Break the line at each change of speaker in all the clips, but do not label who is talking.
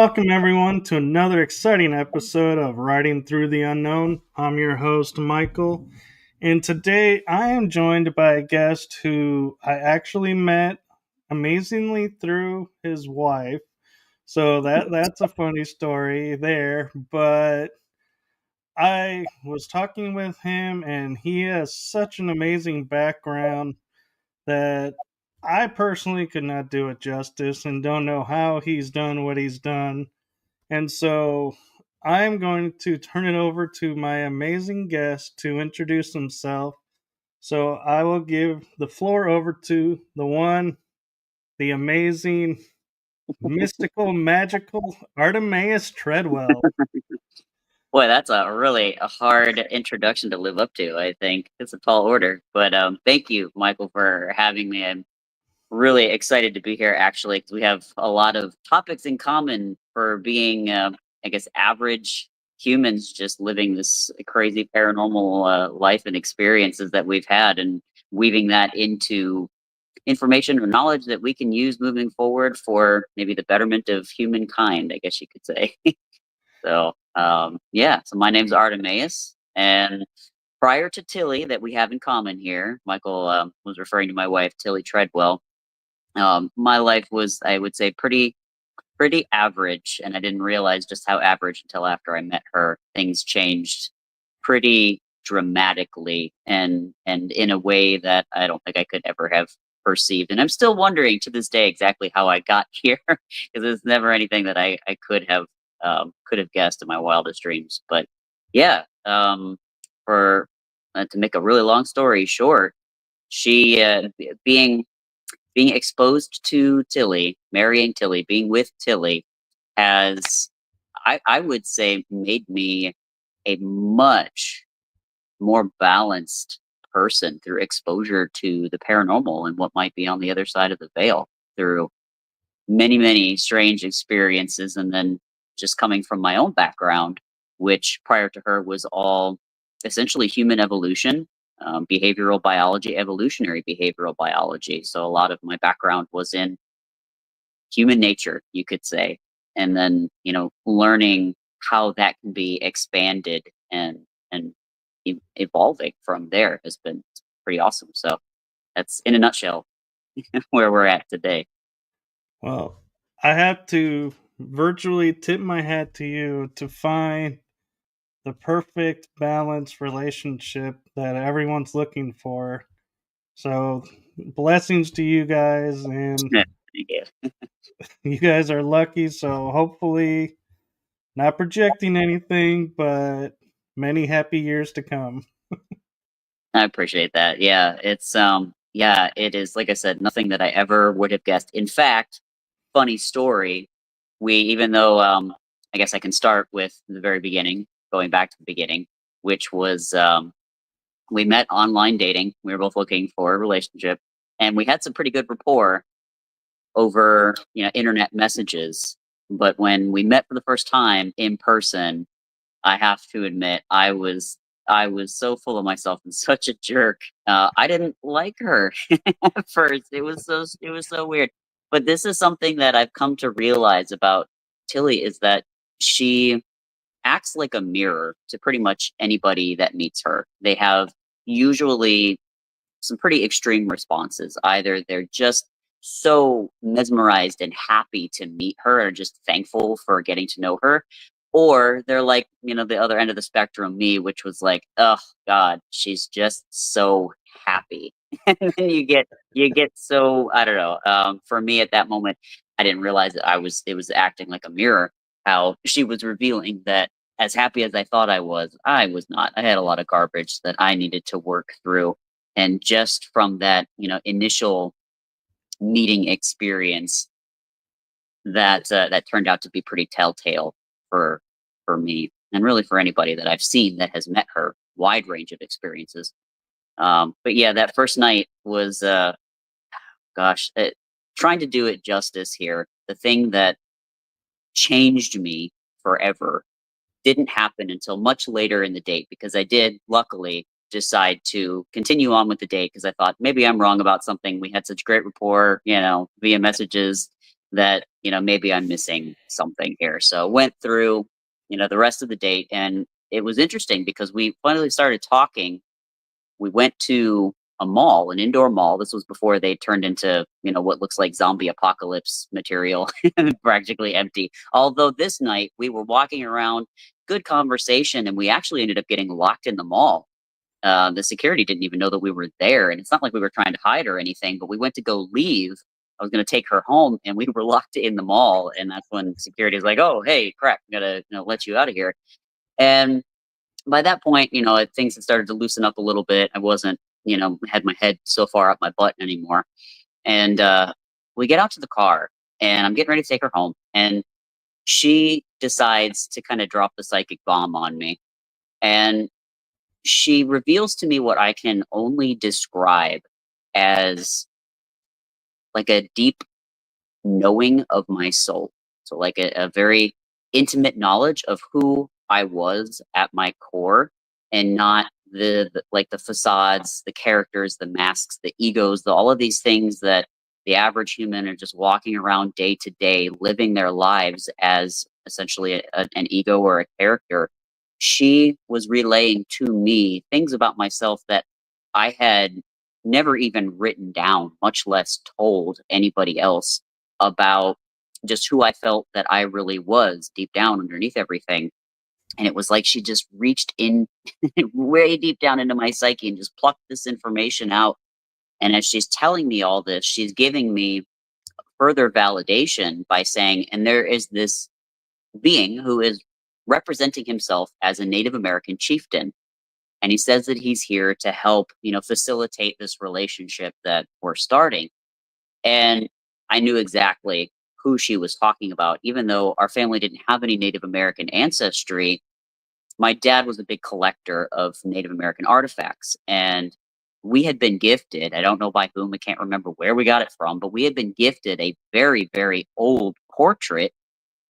Welcome, everyone, to another exciting episode of Riding Through the Unknown. I'm your host, Michael, and today I am joined by a guest who I actually met amazingly through his wife. So that's a funny story there, but I was talking with him, and he has such an amazing background that I personally could not do it justice and don't know how he's done what he's done. And so I'm going to turn it over to my amazing guest to introduce himself. So I will give the floor over to the one, the amazing, mystical, magical Artemaeus Treadwell.
Boy, that's a hard introduction to live up to. I think it's a tall order, but thank you, Michael, for having me. I'm really excited to be here, actually, because we have a lot of topics in common for being, I guess, average humans just living this crazy paranormal life and experiences that we've had, and weaving that into information or knowledge that we can use moving forward for maybe the betterment of humankind, I guess you could say. So my name's Artemaeus, and prior to Tillie, that we have in common here, Michael was referring to my wife, Tillie Treadwell. My life was, I would say, pretty average, and I didn't realize just how average until after I met her. Things changed pretty dramatically, and in a way that I don't think I could ever have perceived. And I'm still wondering to this day exactly how I got here, because it's never anything that I could have guessed in my wildest dreams. But yeah, for to make a really long story short, she being exposed to Tillie, marrying Tillie, being with Tillie, has, I would say, made me a much more balanced person through exposure to the paranormal and what might be on the other side of the veil through many strange experiences, and then just coming from my own background, which prior to her was all essentially human evolution, behavioral biology, evolutionary behavioral biology. So a lot of my background was in human nature, you could say, and then learning how that can be expanded and evolving from there has been pretty awesome. So that's in a nutshell where we're at today.
Well, I have to virtually tip my hat to you to find the perfect balanced relationship that everyone's looking for. So, blessings to you guys, and
Yeah.
you guys are lucky. So, hopefully, not projecting anything, but many happy years to come.
I appreciate that. Yeah, it is, like I said, nothing that I ever would have guessed. In fact, funny story, we even though I guess I can start with the very beginning, going back to the beginning, which was we met online dating. We were both looking for a relationship, and we had some pretty good rapport over, internet messages. But when we met for the first time in person, I have to admit, I was so full of myself and such a jerk. I didn't like her at first. It was so weird. But this is something that I've come to realize about Tillie, is that she acts like a mirror to pretty much anybody that meets her. They have usually some pretty extreme responses. Either they're just so mesmerized and happy to meet her, or just thankful for getting to know her, or they're like, the other end of the spectrum, me, which was like, oh God, she's just so happy. And then you get so, I don't know. For me at that moment, I didn't realize that it was acting like a mirror. How she was revealing that as happy as I thought I was not. I had a lot of garbage that I needed to work through, and just from that, initial meeting experience, that turned out to be pretty telltale for for me, and really for anybody that I've seen that has met her. Wide range of experiences. But yeah, that first night was, gosh, trying to do it justice here. The thing that changed me forever didn't happen until much later in the date, because I did luckily decide to continue on with the date, because I thought maybe I'm wrong about something. We had such great rapport, via messages, that, maybe I'm missing something here. So went through, the rest of the date, and it was interesting because we finally started talking. We went to a mall, an indoor mall. This was before they turned into, what looks like zombie apocalypse material, practically empty. Although this night we were walking around, good conversation, and we actually ended up getting locked in the mall. The security didn't even know that we were there, and it's not like we were trying to hide or anything, but we went to go leave. I was going to take her home, and we were locked in the mall, and that's when security was like, "Oh, hey, crap, I'm going to let you out of here." And by that point, things had started to loosen up a little bit. I wasn't, had my head so far up my butt anymore. And we get out to the car, and I'm getting ready to take her home, and she decides to kind of drop the psychic bomb on me. And she reveals to me what I can only describe as like a deep knowing of my soul. So, like a very intimate knowledge of who I was at my core, and not like the facades, the characters, the masks, the egos, all of these things that the average human are just walking around day to day, living their lives as essentially an ego or a character. She was relaying to me things about myself that I had never even written down, much less told anybody else about just who I felt that I really was deep down underneath everything. And it was like she just reached in way deep down into my psyche and just plucked this information out. And as she's telling me all this, she's giving me further validation by saying, and there is this being who is representing himself as a Native American chieftain. And he says that he's here to help, facilitate this relationship that we're starting. And I knew exactly who she was talking about. Even though our family didn't have any Native American ancestry, my dad was a big collector of Native American artifacts. And we had been gifted, I don't know by whom, I can't remember where we got it from, but we had been gifted a very, very old portrait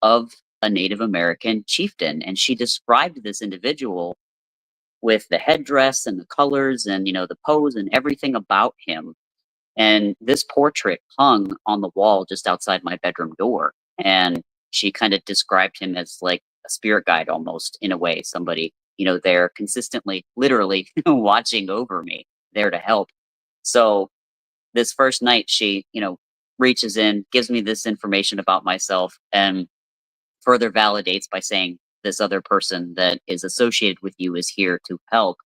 of a Native American chieftain. And she described this individual with the headdress and the colors and, the pose and everything about him. And this portrait hung on the wall just outside my bedroom door. And she kind of described him as like a spirit guide almost, in a way, somebody, there consistently, literally watching over me, there to help. So this first night, she, reaches in, gives me this information about myself, and further validates by saying, this other person that is associated with you is here to help.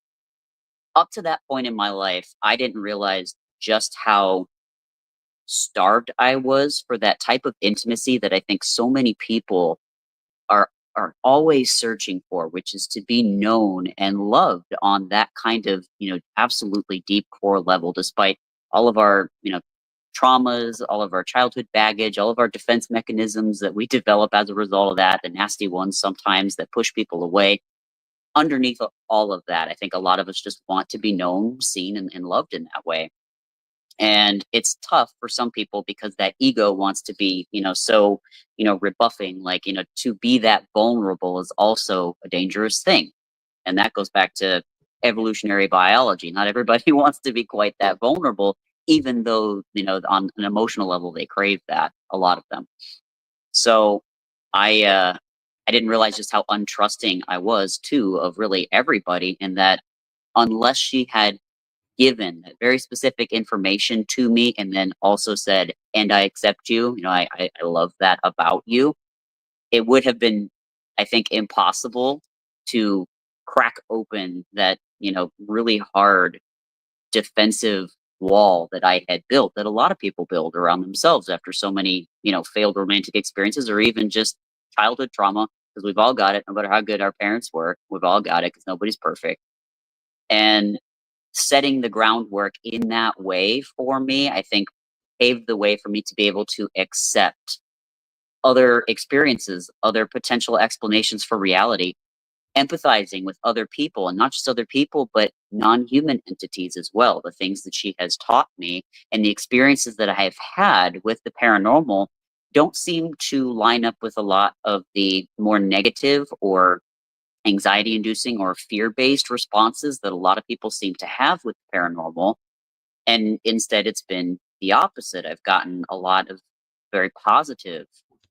Up to that point in my life, I didn't realize just how starved I was for that type of intimacy that I think so many people are always searching for, which is to be known and loved on that kind of, absolutely deep core level, despite all of our, traumas, all of our childhood baggage, all of our defense mechanisms that we develop as a result of that, the nasty ones sometimes that push people away. Underneath all of that, I think a lot of us just want to be known, seen, and loved in that way. And it's tough for some people because that ego wants to be, so, rebuffing, like, to be that vulnerable is also a dangerous thing. And that goes back to evolutionary biology. Not everybody wants to be quite that vulnerable, even though, on an emotional level, they crave that, a lot of them. So I didn't realize just how untrusting I was too of really everybody, and that unless she had given very specific information to me and then also said, and I accept you, I love that about you, it would have been, I think, impossible to crack open that, really hard defensive wall that I had built, that a lot of people build around themselves after so many, failed romantic experiences, or even just childhood trauma, because we've all got it, no matter how good our parents were, we've all got it because nobody's perfect. And setting the groundwork in that way for me, I think, paved the way for me to be able to accept other experiences, other potential explanations for reality, empathizing with other people, and not just other people, but non-human entities as well. The things that she has taught me and the experiences that I have had with the paranormal don't seem to line up with a lot of the more negative or anxiety inducing or fear based responses that a lot of people seem to have with the paranormal. And instead, it's been the opposite. I've gotten a lot of very positive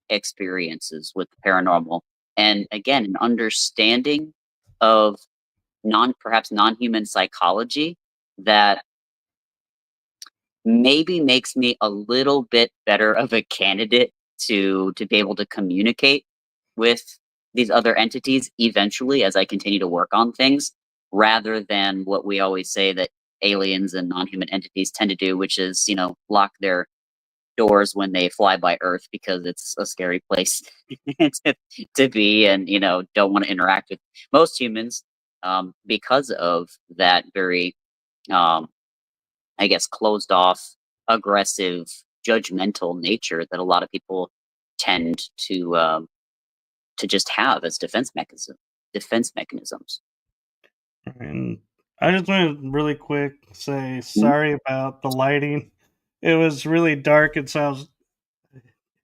experiences with the paranormal. And again, an understanding of perhaps non-human psychology that maybe makes me a little bit better of a candidate to be able to communicate with these other entities eventually as I continue to work on things, rather than what we always say that aliens and non-human entities tend to do, which is, lock their doors when they fly by Earth because it's a scary place to, to be, and don't want to interact with most humans because of that very um, I guess, closed off, aggressive, judgmental nature that a lot of people tend to just have as defense mechanisms.
And I just want to really quick say
Mhm.
sorry about the lighting. It was really dark, and so I was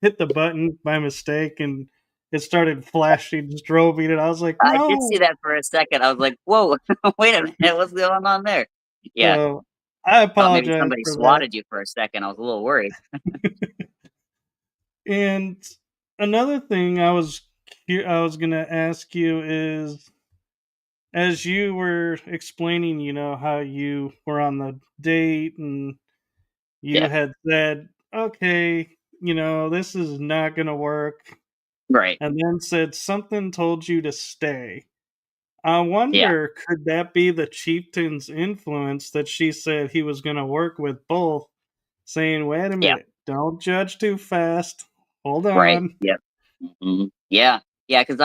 hit the button by mistake, and it started flashing strobing, and I was like,
I did see
"No!"
that for a second. I was like, "Whoa, wait a minute, what's going on there?" Yeah,
So I
thought maybe
apologize
somebody
for that.
swatted you for a second. I was a little worried.
And another thing I was gonna ask you is, as you were explaining, how you were on the date and you
Yeah,
had said, okay, this is not going to work,
right.
and then said something told you to stay. I
Yeah,
wonder, could that be the chieftain's influence that she said he was going to work with both, saying, wait a
yeah,
minute, don't judge too fast. Hold
right.
on.
Yep. Yeah, yeah. Because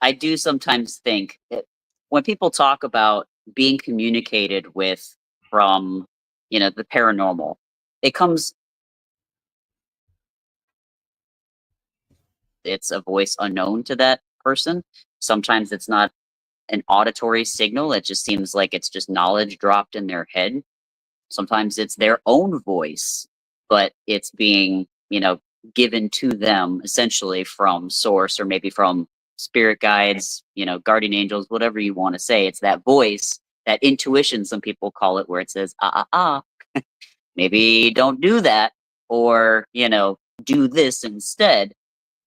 I do sometimes think that when people talk about being communicated with from the paranormal, it comes it's a voice unknown to that person. Sometimes it's not an auditory signal. It just seems like it's just knowledge dropped in their head. Sometimes it's their own voice, but it's being, given to them essentially from source or maybe from spirit guides, guardian angels, whatever you want to say. It's that voice, that intuition, some people call it, where it says, maybe don't do that, or, do this instead.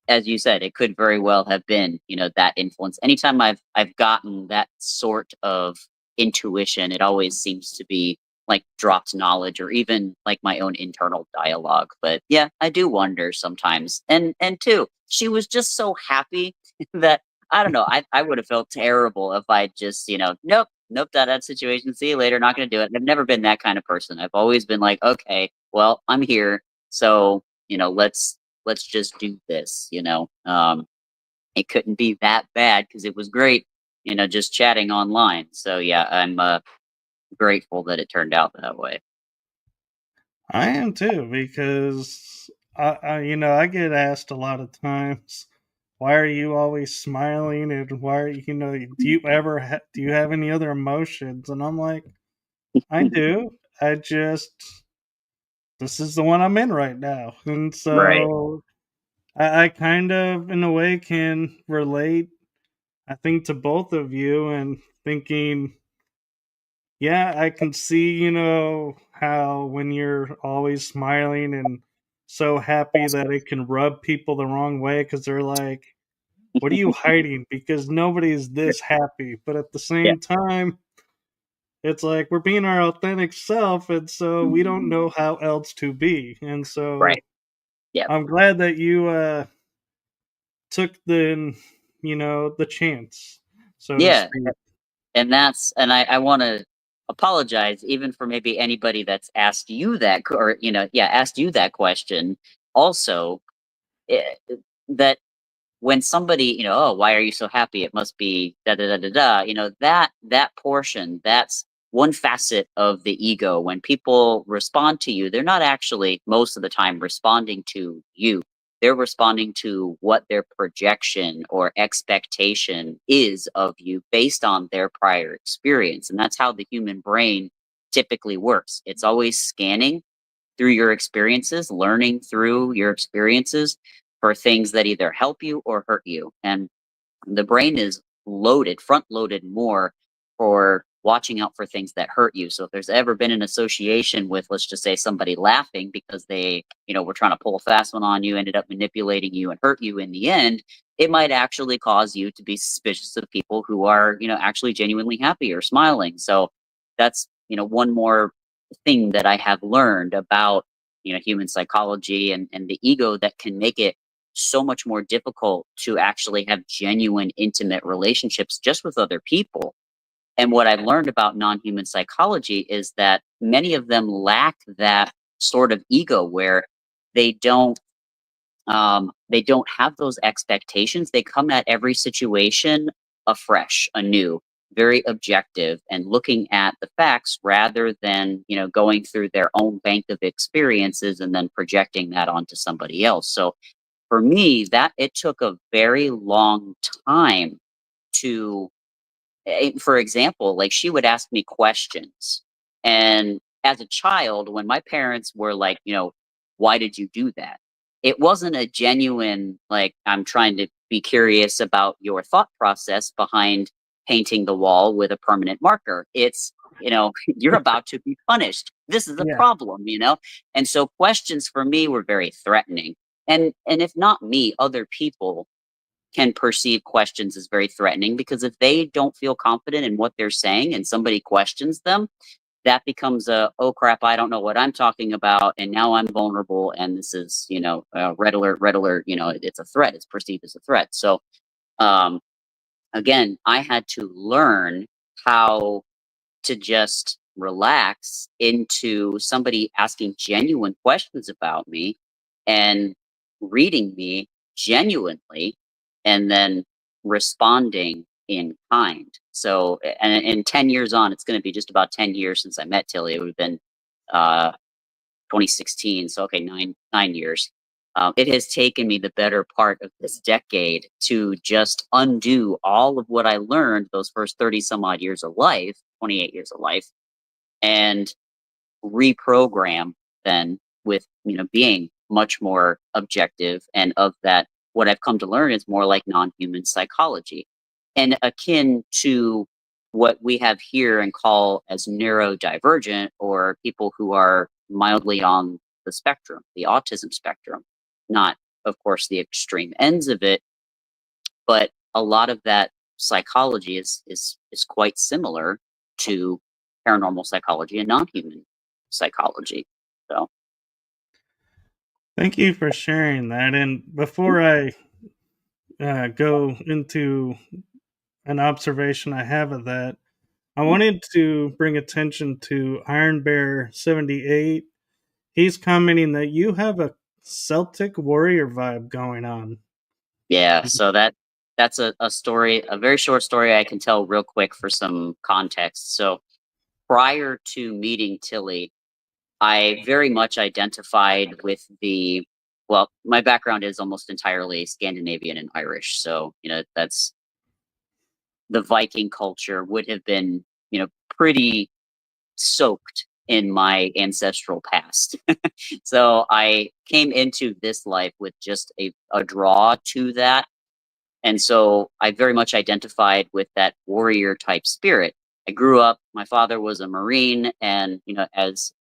As you said, it could very well have been, that influence. Anytime I've gotten that sort of intuition, it always seems to be like dropped knowledge or even like my own internal dialogue. But yeah, I do wonder sometimes. And two, she was just so happy that I don't know, I would have felt terrible if I just, nope, that situation. See you later, not gonna do it. I've never been that kind of person. I've always been like, okay, well, I'm here. So, let's just do this. It couldn't be that bad because it was great, just chatting online. So yeah, I'm grateful that it turned out that way.
I am too, because I get asked a lot of times, why are you always smiling, and why are do you have any other emotions? And I'm like, I do. I just this is the one I'm in right now, and
Right.
so I kind of, in a way, can relate. I think to both of you, and thinking, yeah, I can see, how when you're always smiling and so happy that it can rub people the wrong way because they're like, what are you hiding? Because nobody's this happy. But at the
Yeah.
same time, it's like we're being our authentic self. And so we don't know how else to be. And so
Right. Yeah.
I'm glad that you took the chance, so to
Yeah.
speak.
And I want to apologize even for maybe anybody that's asked you that or yeah, asked you that question also, eh, that when somebody, oh, why are you so happy? It must be da da da da da. That portion, that's one facet of the ego. When people respond to you, they're not actually most of the time responding to you. They're responding to what their projection or expectation is of you based on their prior experience. And that's how the human brain typically works. It's always scanning through your experiences, learning through your experiences for things that either help you or hurt you. And the brain is loaded, front loaded more for watching out for things that hurt you. So if there's ever been an association with, let's just say, somebody laughing because they, were trying to pull a fast one on you, ended up manipulating you and hurt you in the end, it might actually cause you to be suspicious of people who are, actually genuinely happy or smiling. So that's, one more thing that I have learned about, human psychology and the ego that can make it so much more difficult to actually have genuine, intimate relationships just with other people. And what I've learned about non-human psychology is that many of them lack that sort of ego where they don't have those expectations. They come at every situation afresh, anew, very objective, and looking at the facts rather than going through their own bank of experiences and then projecting that onto somebody else. So for me, that it took a very long time to for example, like she would ask me questions. And as a child, when my parents were like, why did you do that? It wasn't a genuine, like, I'm trying to be curious about your thought process behind painting the wall with a permanent marker. It's, you're about to be punished. This is a
Yeah.
problem. And so questions for me were very threatening. And if not me, other people can perceive questions as very threatening because if they don't feel confident in what they're saying and somebody questions them, that becomes a, oh crap, I don't know what I'm talking about, and now I'm vulnerable, and this is red alert, it's a threat, it's perceived as a threat. So um again, I had to learn how to just relax into somebody asking genuine questions about me and reading me genuinely and then responding in kind. So, and 10 years on, it's going to be just about 10 years since I met Tillie. It would have been uh, 2016. So, okay, nine years. It has taken me the better part of this decade to just undo all of what I learned those first 30 some odd years of life, 28 years of life, and reprogram then with being much more objective and of that what I've come to learn is more like non-human psychology and akin to what we have here and call as neurodivergent or people who are mildly on the spectrum, the autism spectrum, not of course the extreme ends of it, but a lot of that psychology is quite similar to paranormal psychology and non-human psychology. So
Thank you for sharing that. And before I go into an observation I have of that, I wanted to bring attention to Iron Bear 78. He's commenting that you have a Celtic warrior vibe going on.
yeah, so that's a story, a very short story I can tell real quick for some context. So prior to meeting Tillie, I very much identified with well, my background is almost entirely Scandinavian and Irish. So, that's the Viking culture would have been, pretty soaked in my ancestral past. So I came into this life with just a draw to that. And so I very much identified with that warrior type spirit. I grew up, my father was a Marine, and, as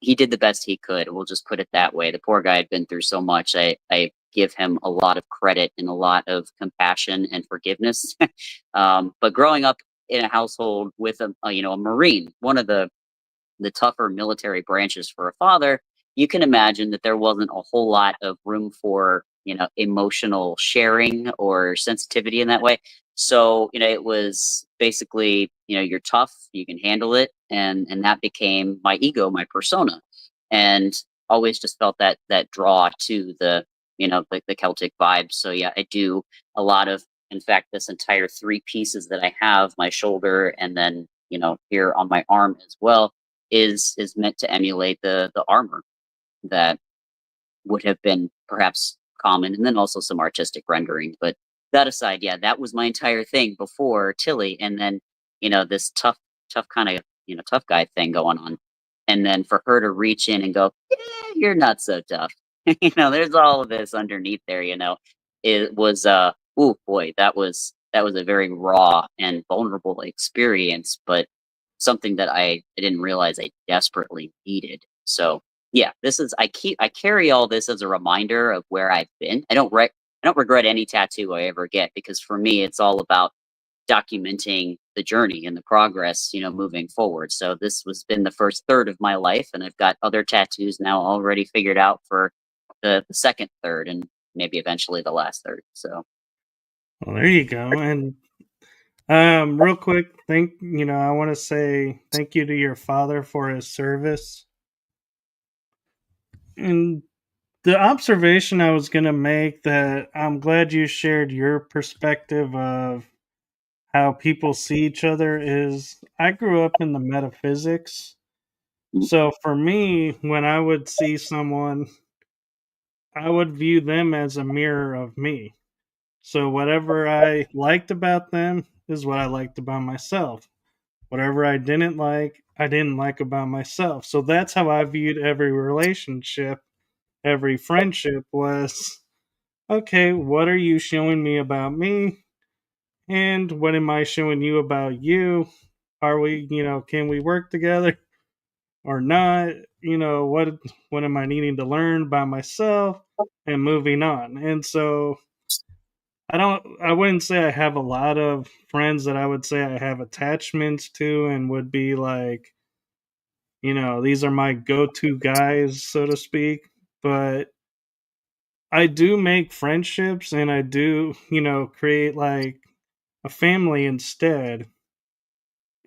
he did the best he could. We'll just put it that way. The poor guy had been through so much. I give him a lot of credit and a lot of compassion and forgiveness. But growing up in a household with a Marine, one of the tougher military branches for a father, you can imagine that there wasn't a whole lot of room for, emotional sharing or sensitivity in that way. So, it was basically, you're tough, you can handle it. And that became my ego, my persona. And always just felt that draw to the Celtic vibe. So yeah, I do a lot of, in fact, this entire three pieces that I have, my shoulder and then, here on my arm as well, is meant to emulate the armor that would have been perhaps common, and then also some artistic rendering. But that aside, yeah, that was my entire thing before Tillie, and then this tough kind of tough guy thing going on, and then for her to reach in and go, you're not so tough. There's all of this underneath there. It was oh boy, that was that was a very raw and vulnerable experience, but something that I didn't realize I desperately needed. So yeah, this is I carry all this as a reminder of where I've been. I don't regret any tattoo I ever get, because for me it's all about documenting the journey and the progress, moving forward. So this was been the first third of my life, and I've got other tattoos now already figured out for the second third, and maybe eventually the last third. So
Well, there you go. And real quick, I want to say thank you to your father for his service. And the observation I was going to make, that I'm glad you shared your perspective of how people see each other, is I grew up in the metaphysics. So for me, when I would see someone, I would view them as a mirror of me. So whatever I liked about them is what I liked about myself. Whatever I didn't like about myself. So that's how I viewed every relationship, every friendship was, okay, what are you showing me about me? And what am I showing you about you? Are we, can we work together or not? What am I needing to learn by myself, and moving on? And so I wouldn't say I have a lot of friends that I would say I have attachments to and would be like, these are my go-to guys, so to speak. But I do make friendships, and I do, create like a family instead.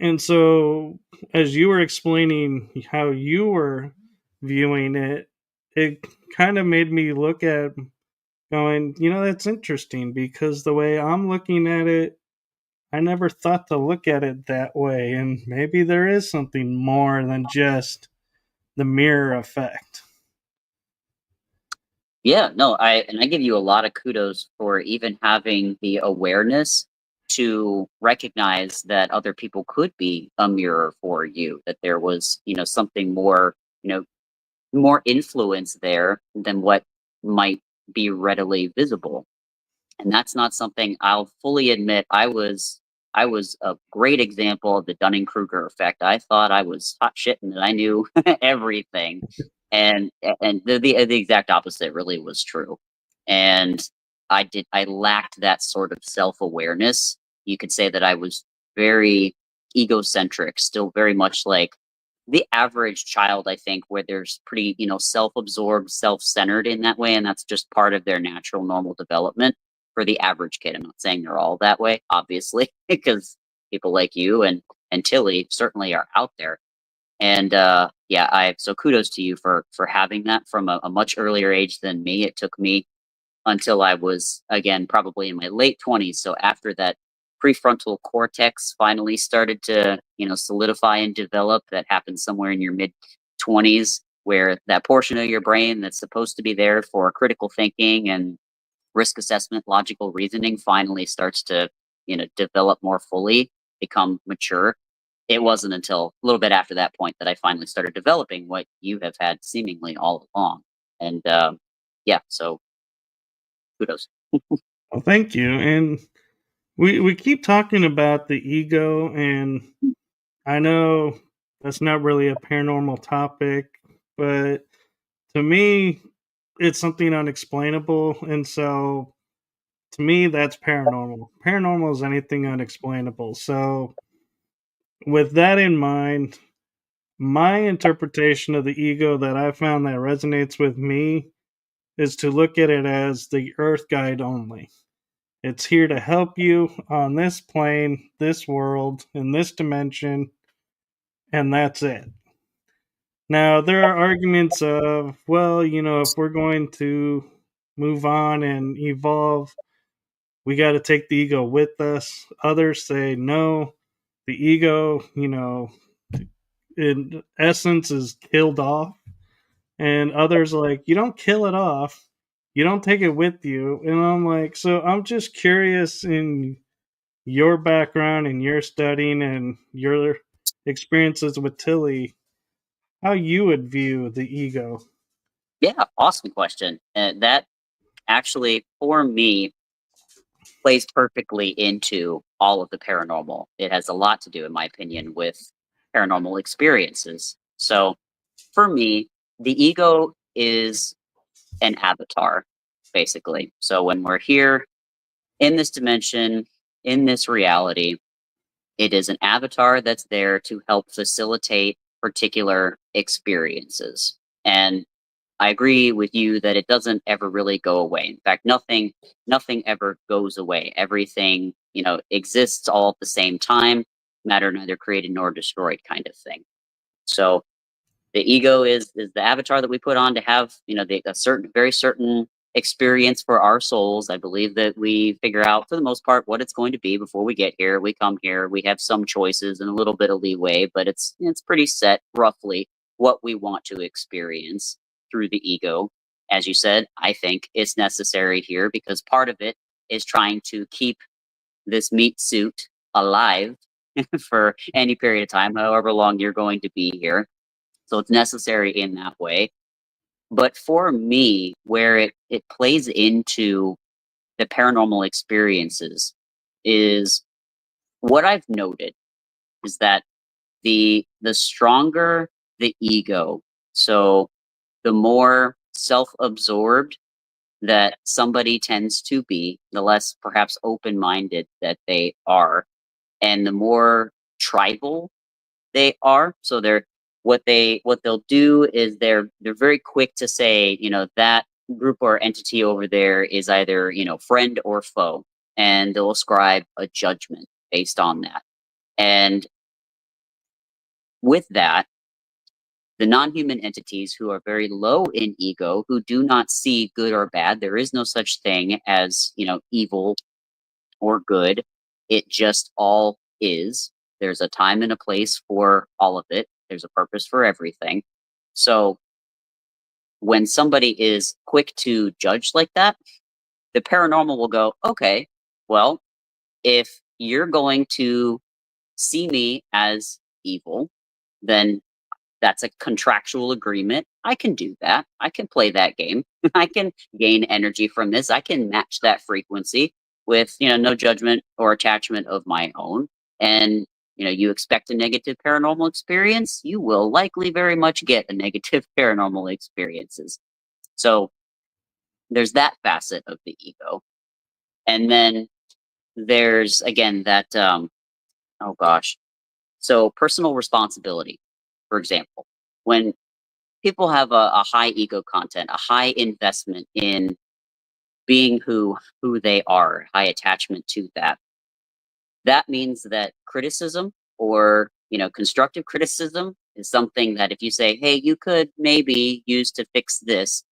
And so, as you were explaining how you were viewing it, it kind of made me look at going, that's interesting, because the way I'm looking at it, I never thought to look at it that way. And maybe there is something more than just the mirror effect.
yeah, no, I give you a lot of kudos for even having the awareness to recognize that other people could be a mirror for you, that there was, something more, more influence there than what might be readily visible. And that's not something, I'll fully admit, I was a great example of the Dunning-Kruger effect. I thought I was hot shit and that I knew everything. And the exact opposite really was true. And I lacked that sort of self-awareness. You could say that I was very egocentric, still very much like the average child, I think, where there's pretty, self-absorbed, self-centered in that way, and that's just part of their natural normal development for the average kid. I'm not saying they're all that way, obviously, because people like you and Tillie certainly are out there. And yeah, I so kudos to you for having that from a much earlier age than me. It took me until I was, again, probably in my late 20s. So after that prefrontal cortex finally started to, solidify and develop, that happened somewhere in your mid 20s, where that portion of your brain that's supposed to be there for critical thinking and risk assessment, logical reasoning finally starts to, develop more fully, become mature. It wasn't until a little bit after that point that I finally started developing what you have had seemingly all along. And yeah, so kudos.
Well, thank you. And we keep talking about the ego, and I know that's not really a paranormal topic, but to me, it's something unexplainable. And so to me, that's paranormal. Paranormal is anything unexplainable. So, with that in mind, my interpretation of the ego that I found that resonates with me is to look at it as the earth guide only. It's here to help you on this plane, this world, in this dimension, and that's it. Now, there are arguments of, well, if we're going to move on and evolve, we got to take the ego with us. Others say, no, the ego, in essence, is killed off. And others like, you don't kill it off, you don't take it with you. And I'm like, so I'm just curious, in your background and your studying and your experiences with Tillie, how you would view the ego.
Yeah, awesome question. That actually, for me, plays perfectly into all of the paranormal. It has a lot to do, in my opinion, with paranormal experiences. So for me, the ego is an avatar, basically. So when we're here in this dimension, in this reality, it is an avatar that's there to help facilitate particular experiences. And I agree with you that it doesn't ever really go away. In fact, nothing ever goes away. Everything, exists all at the same time, matter neither created nor destroyed kind of thing. So the ego is the avatar that we put on to have, a certain, very certain experience for our souls. I believe that we figure out for the most part what it's going to be before we get here. We come here, we have some choices and a little bit of leeway, but it's pretty set roughly what we want to experience through the ego. As you said, I think it's necessary here because part of it is trying to keep this meat suit alive for any period of time, however long you're going to be here. So it's necessary in that way. But for me, where it plays into the paranormal experiences is what I've noted is that the stronger the ego, so the more self-absorbed that somebody tends to be, the less perhaps open-minded that they are, and the more tribal they are. So what they'll do is they're very quick to say, that group or entity over there is either, friend or foe, and they'll ascribe a judgment based on that. And with that, the non-human entities who are very low in ego, who do not see good or bad, there is no such thing as, evil or good. It just all is. There's a time and a place for all of it. There's a purpose for everything. So when somebody is quick to judge like that, the paranormal will go, okay, well, if you're going to see me as evil, then that's a contractual agreement. I can do that. I can play that game. I can gain energy from this. I can match that frequency with, no judgment or attachment of my own. And, you expect a negative paranormal experience, you will likely very much get a negative paranormal experiences. So there's that facet of the ego. And then there's, again, that, oh gosh. So personal responsibility, for example, when people have a high ego content, a high investment in being who they are, high attachment to that. That means that criticism or constructive criticism is something that if you say, hey, you could maybe use to fix this,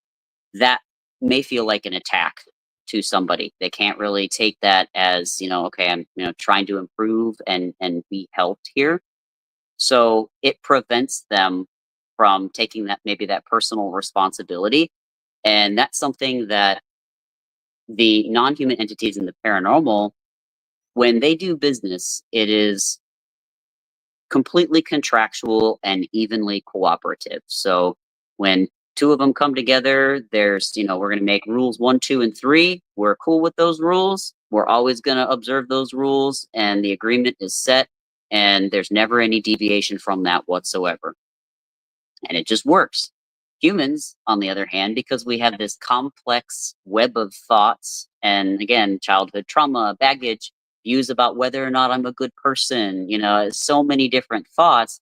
that may feel like an attack to somebody. They can't really take that as, okay, I'm trying to improve and be helped here. So it prevents them from taking that personal responsibility. And that's something that the non-human entities in the paranormal, when they do business, it is completely contractual and evenly cooperative. So when two of them come together, there's, we're going to make rules 1, 2, and 3. We're cool with those rules. We're always going to observe those rules, and the agreement is set, and there's never any deviation from that whatsoever. And it just works. Humans, on the other hand, because we have this complex web of thoughts, and again, childhood trauma, baggage, views about whether or not I'm a good person, so many different thoughts.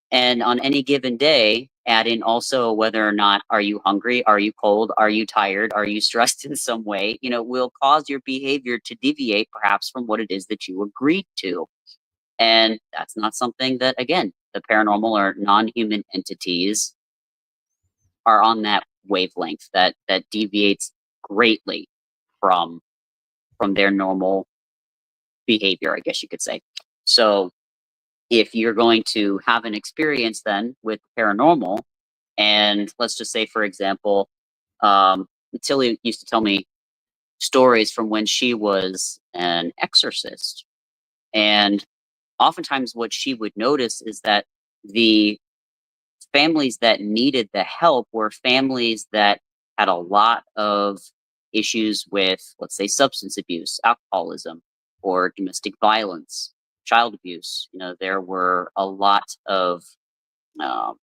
And on any given day, add in also whether or not are you hungry, are you cold, are you tired, are you stressed in some way, will cause your behavior to deviate perhaps from what it is that you agreed to. And that's not something that, again, the paranormal or non-human entities are on that wavelength that deviates greatly from their normal behavior, I guess you could say. So if you're going to have an experience then with paranormal, and let's just say, for example, Tillie used to tell me stories from when she was an exorcist. And oftentimes what she would notice is that the families that needed the help were families that had a lot of issues with, let's say, substance abuse, alcoholism, or domestic violence, child abuse. There were a lot of um,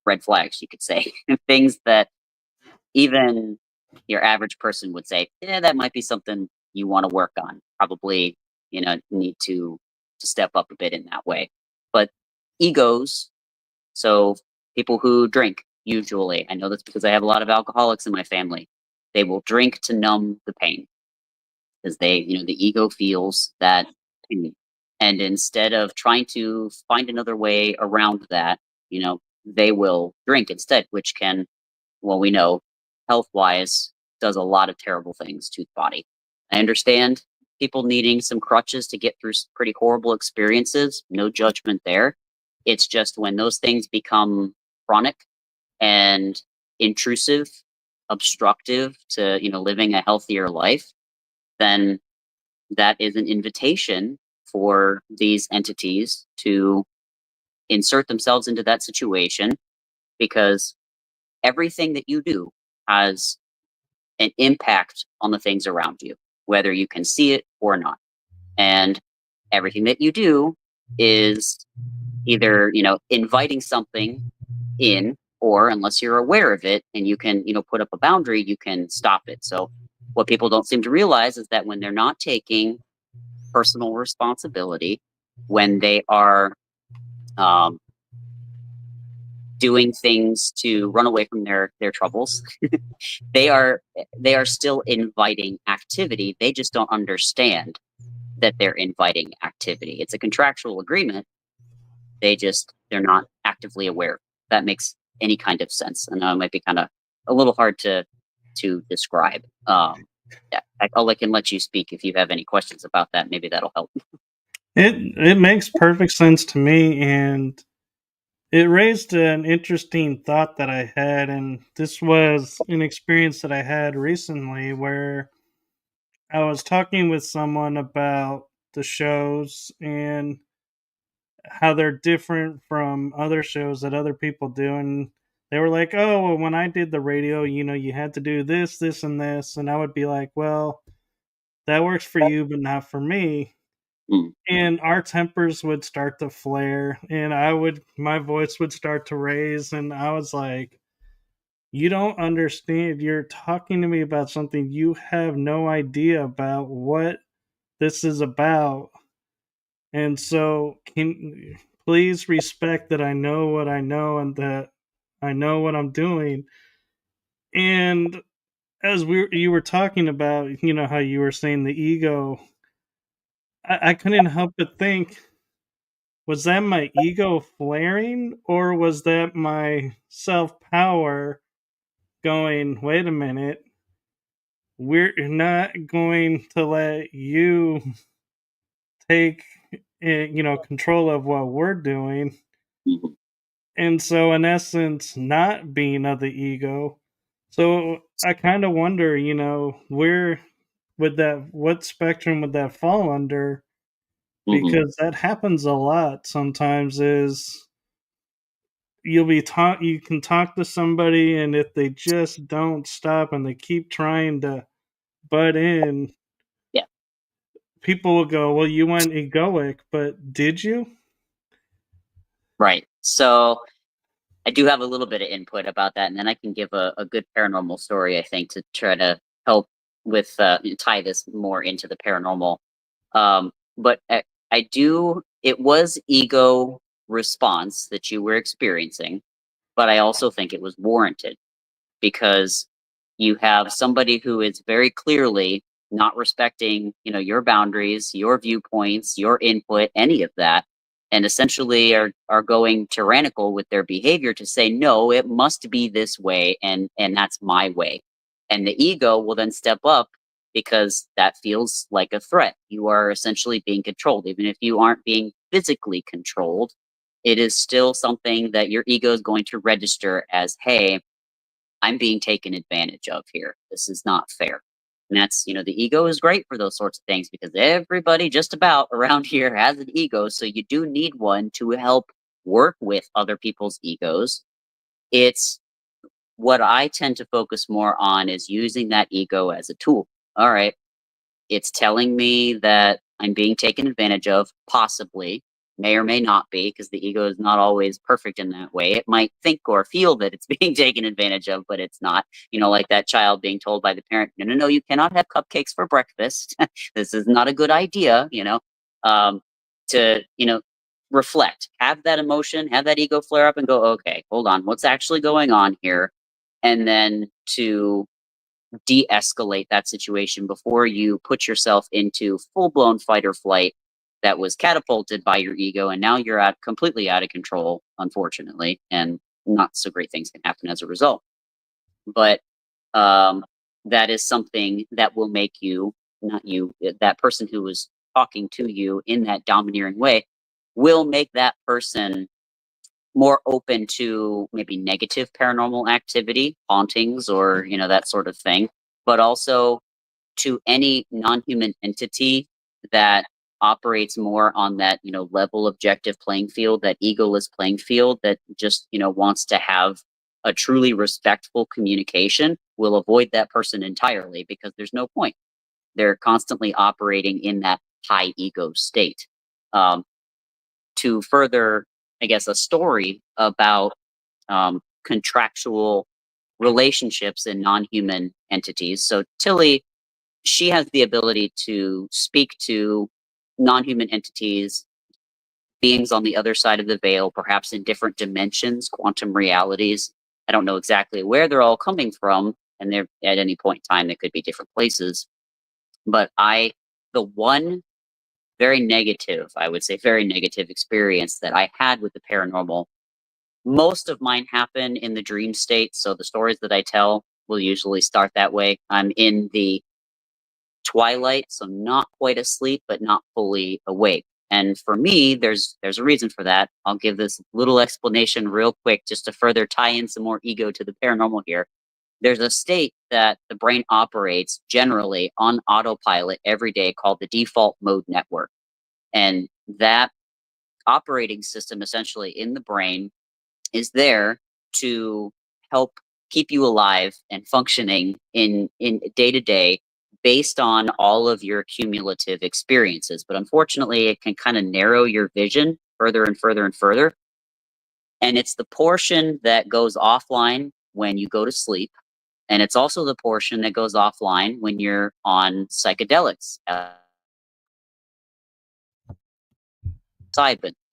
red flags, you could say, things that even your average person would say, yeah, that might be something you want to work on. Probably, need to step up a bit in that way. But egos, so people who drink, usually, I know that's because I have a lot of alcoholics in my family. They will drink to numb the pain because the ego feels that pain. And instead of trying to find another way around that, they will drink instead, which can, well, we know health wise does a lot of terrible things to the body. I understand people needing some crutches to get through pretty horrible experiences. No judgment there. It's just when those things become chronic and intrusive, obstructive to, living a healthier life, then that is an invitation for these entities to insert themselves into that situation, because everything that you do has an impact on the things around you, whether you can see it or not. And everything that you do is either, inviting something in, or unless you're aware of it and you can, put up a boundary, you can stop it. So what people don't seem to realize is that when they're not taking personal responsibility, when they are um, doing things to run away from their troubles, they are still inviting activity. They just don't understand that they're inviting activity. It's a contractual agreement. They're not actively aware. That makes any kind of sense. I know it might be kind of a little hard to describe. Yeah, I can let you speak if you have any questions about that. Maybe that'll help.
It makes perfect sense to me, and it raised an interesting thought that I had, and this was an experience that I had recently where I was talking with someone about the shows and how they're different from other shows that other people do. And they were like, oh, well, when I did the radio, you had to do this, this, and this. And I would be like, well, that works for you, but not for me.
Mm,
And our tempers would start to flare, and my voice would start to raise. And I was like, you don't understand. You're talking to me about something you have no idea about what this is about. And so, can please respect that I know what I know and that I know what I'm doing. And as you were talking about, how you were saying the ego, I couldn't help but think, was that my ego flaring, or was that my self power going, wait a minute, we're not going to let you take control of what we're doing.
mhm.
And so, in essence, not being of the ego. So I kind of wonder, where would what spectrum would that fall under?
Mhm.
Because that happens a lot sometimes. Is you can talk to somebody, and if they just don't stop and they keep trying to butt in,
Yeah,
people will go, well, you went egoic, but did you?
right. So I do have a little bit of input about that, and then I can give a good paranormal story, I think, to try to help with tie this more into the paranormal. But I do. It was ego response that you were experiencing, but I also think it was warranted, because you have somebody who is very clearly not respecting, your boundaries, your viewpoints, your input, any of that, and essentially are going tyrannical with their behavior to say, no, it must be this way, and that's my way. And the ego will then step up because that feels like a threat. You are essentially being controlled. Even if you aren't being physically controlled, it is still something that your ego is going to register as, hey, I'm being taken advantage of here. This is not fair. And that's, the ego is great for those sorts of things, because everybody just about around here has an ego. So you do need one to help work with other people's egos. It's what I tend to focus more on is using that ego as a tool. All right, it's telling me that I'm being taken advantage of, possibly, may or may not be, because the ego is not always perfect in that way. It might think or feel that it's being taken advantage of, but it's not. You know, like that child being told by the parent, no, no, no, you cannot have cupcakes for breakfast. This is not a good idea, to, reflect, have that emotion, have that ego flare up and go, okay, hold on, what's actually going on here? And then to de-escalate that situation before you put yourself into full-blown fight or flight that was catapulted by your ego, and now you're completely out of control, unfortunately, and not so great things can happen as a result. But that is something that will make you, not you, that person who was talking to you in that domineering way, will make that person more open to maybe negative paranormal activity, hauntings, or that sort of thing, but also to any non-human entity that operates more on that level objective playing field, that egoless playing field, that just wants to have a truly respectful communication, will avoid that person entirely, because there's no point. They're constantly operating in that high ego state. To further, I guess, a story about contractual relationships in non-human entities. So Tillie, she has the ability to speak to non-human entities, beings on the other side of the veil, perhaps in different dimensions, quantum realities. I don't know exactly where they're all coming from, and they're at any point in time, they could be different places. But the one very negative, I would say, very negative experience that I had with the paranormal, most of mine happen in the dream state. So the stories that I tell will usually start that way. I'm in the twilight, so not quite asleep, but not fully awake. And for me, there's a reason for that. I'll give this little explanation real quick just to further tie in some more ego to the paranormal here. There's a state that the brain operates generally on autopilot every day called the default mode network. And that operating system essentially in the brain is there to help keep you alive and functioning in day to day based on all of your cumulative experiences. But unfortunately, it can kind of narrow your vision further and further and further. And it's the portion that goes offline when you go to sleep. And it's also the portion that goes offline when you're on psychedelics,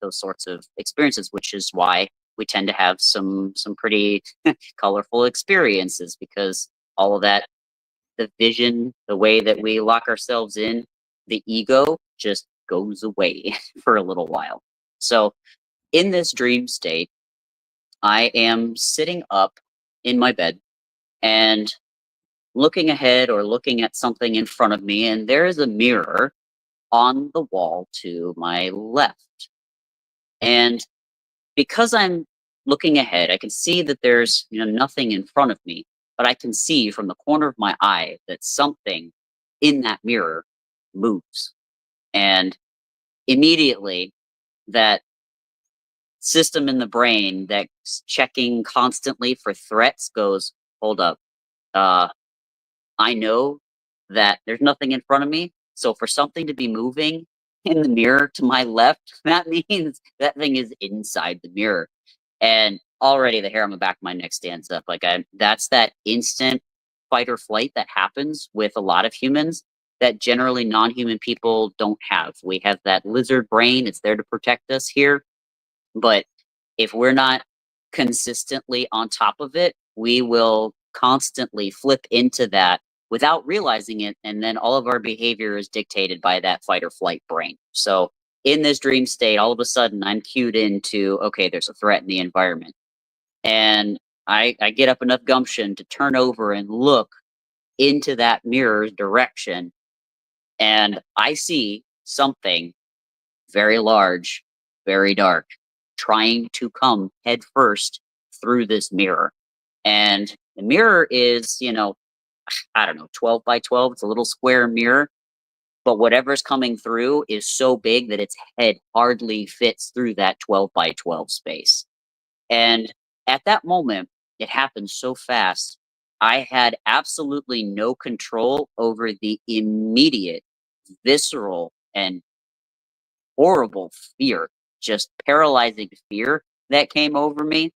those sorts of experiences, which is why we tend to have some pretty colorful experiences, because all of that, the vision, the way that we lock ourselves in, the ego just goes away for a little while. So in this dream state, I am sitting up in my bed and looking ahead or looking at something in front of me, and there is a mirror on the wall to my left. And because I'm looking ahead, I can see that there's nothing in front of me, but I can see from the corner of my eye that something in that mirror moves. And immediately, that system in the brain that's checking constantly for threats goes, hold up. I know that there's nothing in front of me. So for something to be moving in the mirror to my left, that means that thing is inside the mirror. And already the hair on the back of my neck stands up. That's that instant fight or flight that happens with a lot of humans that generally non-human people don't have. We have that lizard brain. It's there to protect us here. But if we're not consistently on top of it, we will constantly flip into that without realizing it. And then all of our behavior is dictated by that fight or flight brain. So in this dream state, all of a sudden I'm cued into, okay, there's a threat in the environment. And I get up enough gumption to turn over and look into that mirror's direction. And I see something very large, very dark, trying to come head first through this mirror. And the mirror is, I don't know, 12 by 12. It's a little square mirror. But whatever's coming through is so big that its head hardly fits through that 12 by 12 space. And at that moment, it happened so fast. I had absolutely no control over the immediate, visceral, and horrible fear, just paralyzing fear that came over me.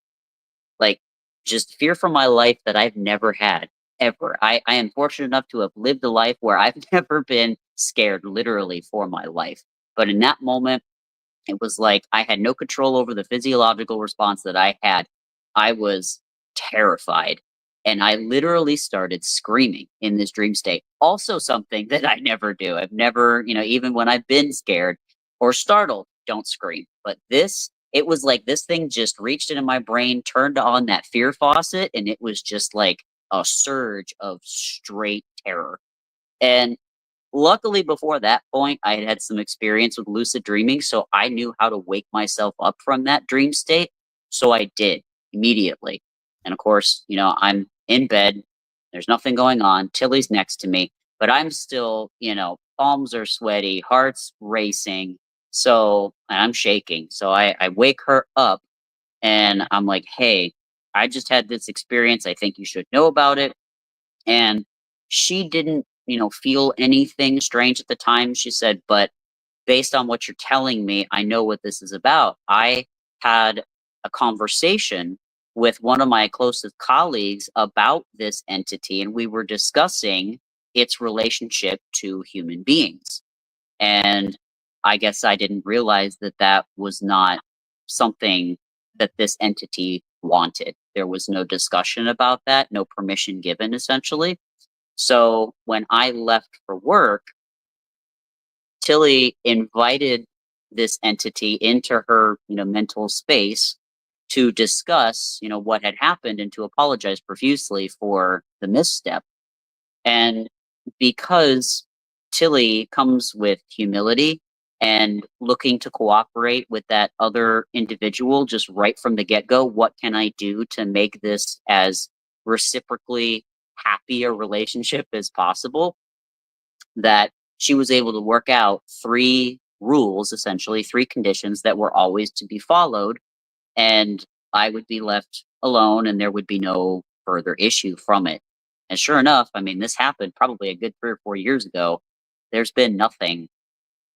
Like, just fear for my life that I've never had, ever. I am fortunate enough to have lived a life where I've never been scared literally for my life. But in that moment, it was like I had no control over the physiological response that I had. I was terrified. And I literally started screaming in this dream state. Also, something that I never do. I've never, even when I've been scared or startled, don't scream. But this, it was like this thing just reached into my brain, turned on that fear faucet, and it was just like a surge of straight terror. And luckily, before that point, I had had some experience with lucid dreaming, so I knew how to wake myself up from that dream state. So I did immediately. And of course, I'm in bed. There's nothing going on. Tillie's next to me, but I'm still, palms are sweaty, heart's racing. So and I'm shaking. So I wake her up and I'm like, hey, I just had this experience. I think you should know about it. And she didn't, feel anything strange at the time. She said, but based on what you're telling me, I know what this is about. I had a conversation with one of my closest colleagues about this entity, and we were discussing its relationship to human beings. And I guess I didn't realize that that was not something that this entity wanted. There was no discussion about that, no permission given, essentially. So when I left for work, Tillie invited this entity into her, mental space to discuss, what had happened and to apologize profusely for the misstep. And because Tillie comes with humility and looking to cooperate with that other individual just right from the get go, what can I do to make this as reciprocally happy a relationship as possible? That she was able to work out three rules, essentially, three conditions that were always to be followed. And I would be left alone and there would be no further issue from it. And sure enough, I mean, this happened probably a good 3 or 4 years ago. There's been nothing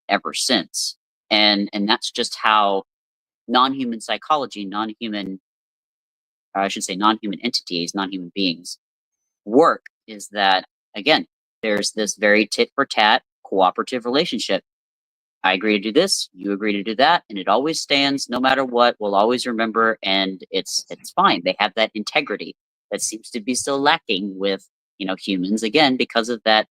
ever since. And that's just how non-human psychology, I should say non-human entities, non-human beings work, is that again, there's this very tit for tat cooperative relationship. I agree to do this, you agree to do that, and it always stands no matter what. We'll always remember, and it's fine. They have that integrity that seems to be still lacking with humans, again, because of that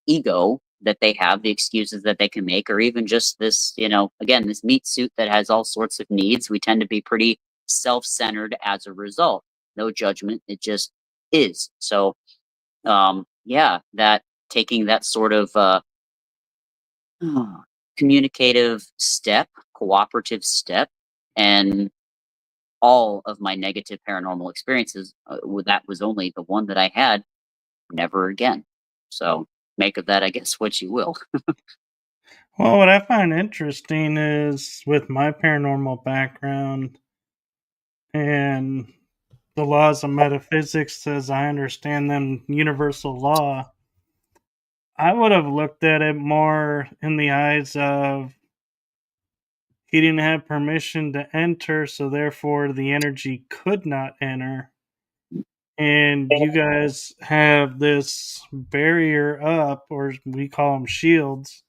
ego that they have, the excuses that they can make, or even just this, again, this meat suit that has all sorts of needs. We tend to be pretty self-centered as a result. No judgment, it just is. So yeah, that taking that sort of communicative step, cooperative step, and all of my negative paranormal experiences, that was only the one that I had. Never again. So make of that, I guess, what you will.
Well, what I find interesting is with my paranormal background and the laws of metaphysics as I understand them, universal law, I would have looked at it more in the eyes of he didn't have permission to enter, so therefore the energy could not enter. And you guys have this barrier up, or we call them shields,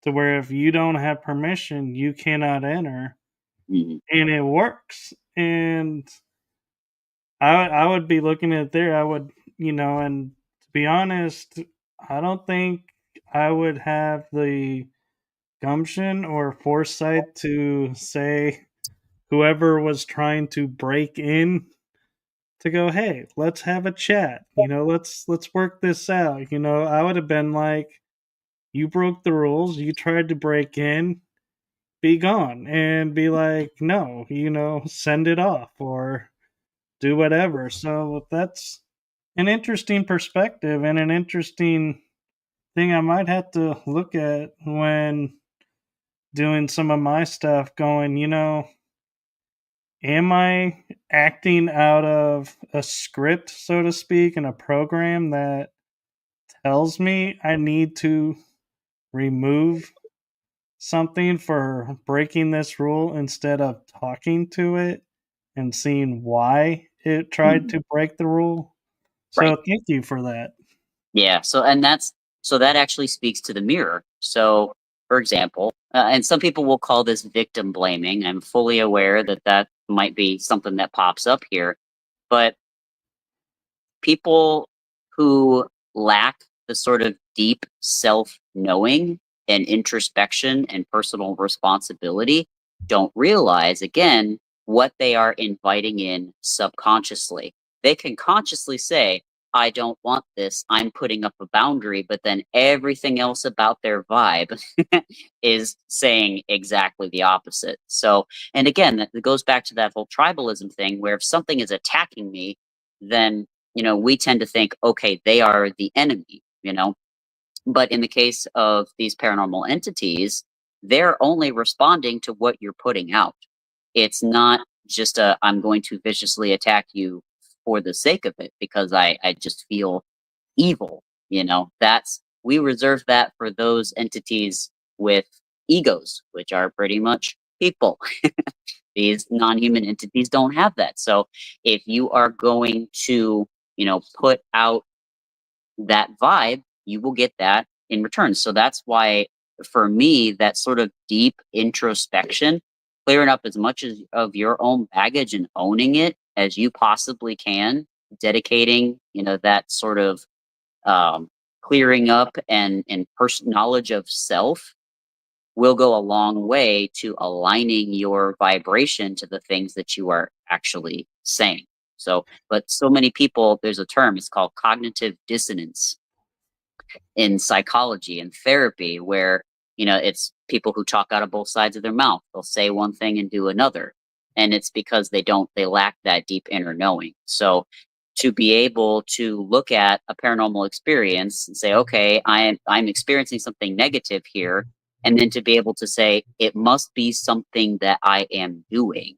to where if you don't have permission, you cannot enter.
Mhm.
And it works. And I would be looking at it there. I would, and to be honest, I don't think I would have the gumption or foresight to say whoever was trying to break in to go, hey, let's have a chat. Let's work this out. I would have been like, you broke the rules, you tried to break in, be gone, and be like, no, send it off or do whatever. So that's an interesting perspective and an interesting thing I might have to look at when doing some of my stuff, going, am I acting out of a script, so to speak, in a program that tells me I need to remove something for breaking this rule instead of talking to it and seeing why it tried to break the rule?
Right.
So thank you for that.
Yeah. So that actually speaks to the mirror. So, for example, and some people will call this victim blaming. I'm fully aware that that might be something that pops up here, but people who lack the sort of deep self knowing and introspection and personal responsibility don't realize, again, what they are inviting in subconsciously. They can consciously say, I don't want this, I'm putting up a boundary, but then everything else about their vibe is saying exactly the opposite. So, and again, that goes back to that whole tribalism thing where if something is attacking me, then we tend to think, okay, they are the enemy. But in the case of these paranormal entities, they're only responding to what you're putting out. It's not just I'm going to viciously attack you for the sake of it because I just feel evil. We reserve that for those entities with egos, which are pretty much people. These non-human entities don't have that. So if you are going to, put out that vibe, you will get that in return. So that's why, for me, that sort of deep introspection, clearing up as much of your own baggage and owning it as you possibly can, dedicating, that sort of clearing up and knowledge of self will go a long way to aligning your vibration to the things that you are actually saying. So, but so many people, there's a term, it's called cognitive dissonance in psychology and therapy, where, it's people who talk out of both sides of their mouth. They'll say one thing and do another. And it's because they lack that deep inner knowing. So, to be able to look at a paranormal experience and say, okay, I'm experiencing something negative here, and then to be able to say it must be something that I am doing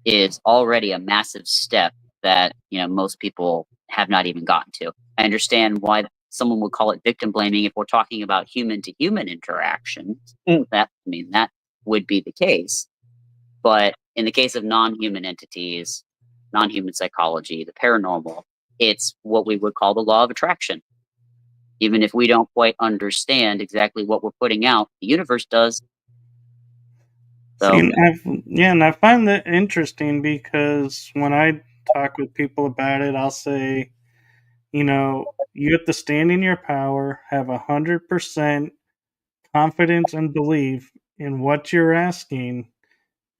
is already a massive step that most people have not even gotten to. I understand why someone would call it victim blaming if we're talking about human to human interaction. That would be the case. But in the case of non-human entities, non-human psychology, the paranormal, it's what we would call the law of attraction. Even if we don't quite understand exactly what we're putting out, the universe does.
See,
So,
and I find that interesting because when I talk with people about it, I'll say, you have to stand in your power, have 100% confidence and belief in what you're asking.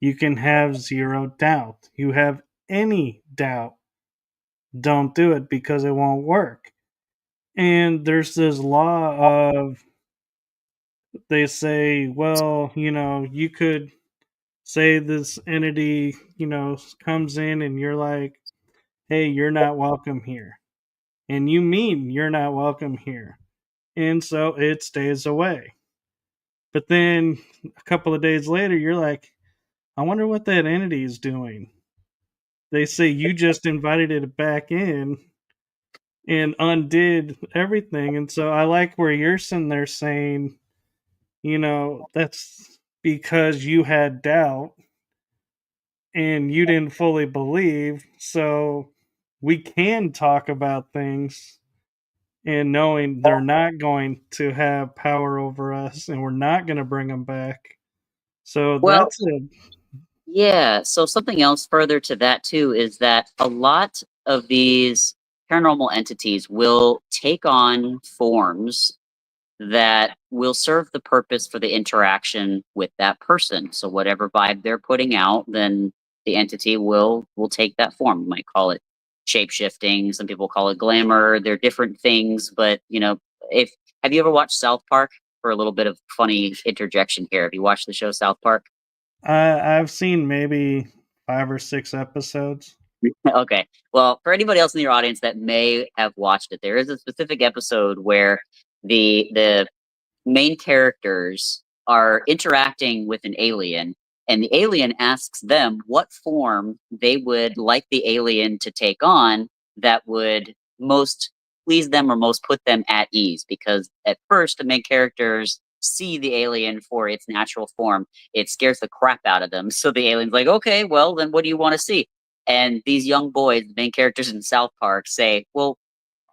You can have zero doubt. You have any doubt, don't do it because it won't work. And there's this law of, they say, well, you could say this entity, comes in and you're like, hey, you're not welcome here. And you mean you're not welcome here. And so it stays away. But then a couple of days later, you're like, I wonder what that entity is doing. They say you just invited it back in and undid everything. And so I like where you're sitting there saying, that's because you had doubt and you didn't fully believe. So we can talk about things and knowing they're not going to have power over us and we're not going to bring them back. So
well,
that's it.
yeah. So something else further to that too is that a lot of these paranormal entities will take on forms that will serve the purpose for the interaction with that person. So whatever vibe they're putting out, then the entity will take that form. You might call it shape shifting. Some people call it glamour. They're different things, but if have you ever watched South Park? For a little bit of funny interjection here, have you watched the show South Park?
I've seen maybe 5 or 6 episodes.
Okay. Well, for anybody else in your audience that may have watched it, there is a specific episode where the main characters are interacting with an alien, and the alien asks them what form they would like the alien to take on that would most please them or most put them at ease. Because at first, the main characters see the alien for its natural form. It scares the crap out of them. So the alien's like, okay, well, then what do you want to see? And these young boys, the main characters in South Park, say, well,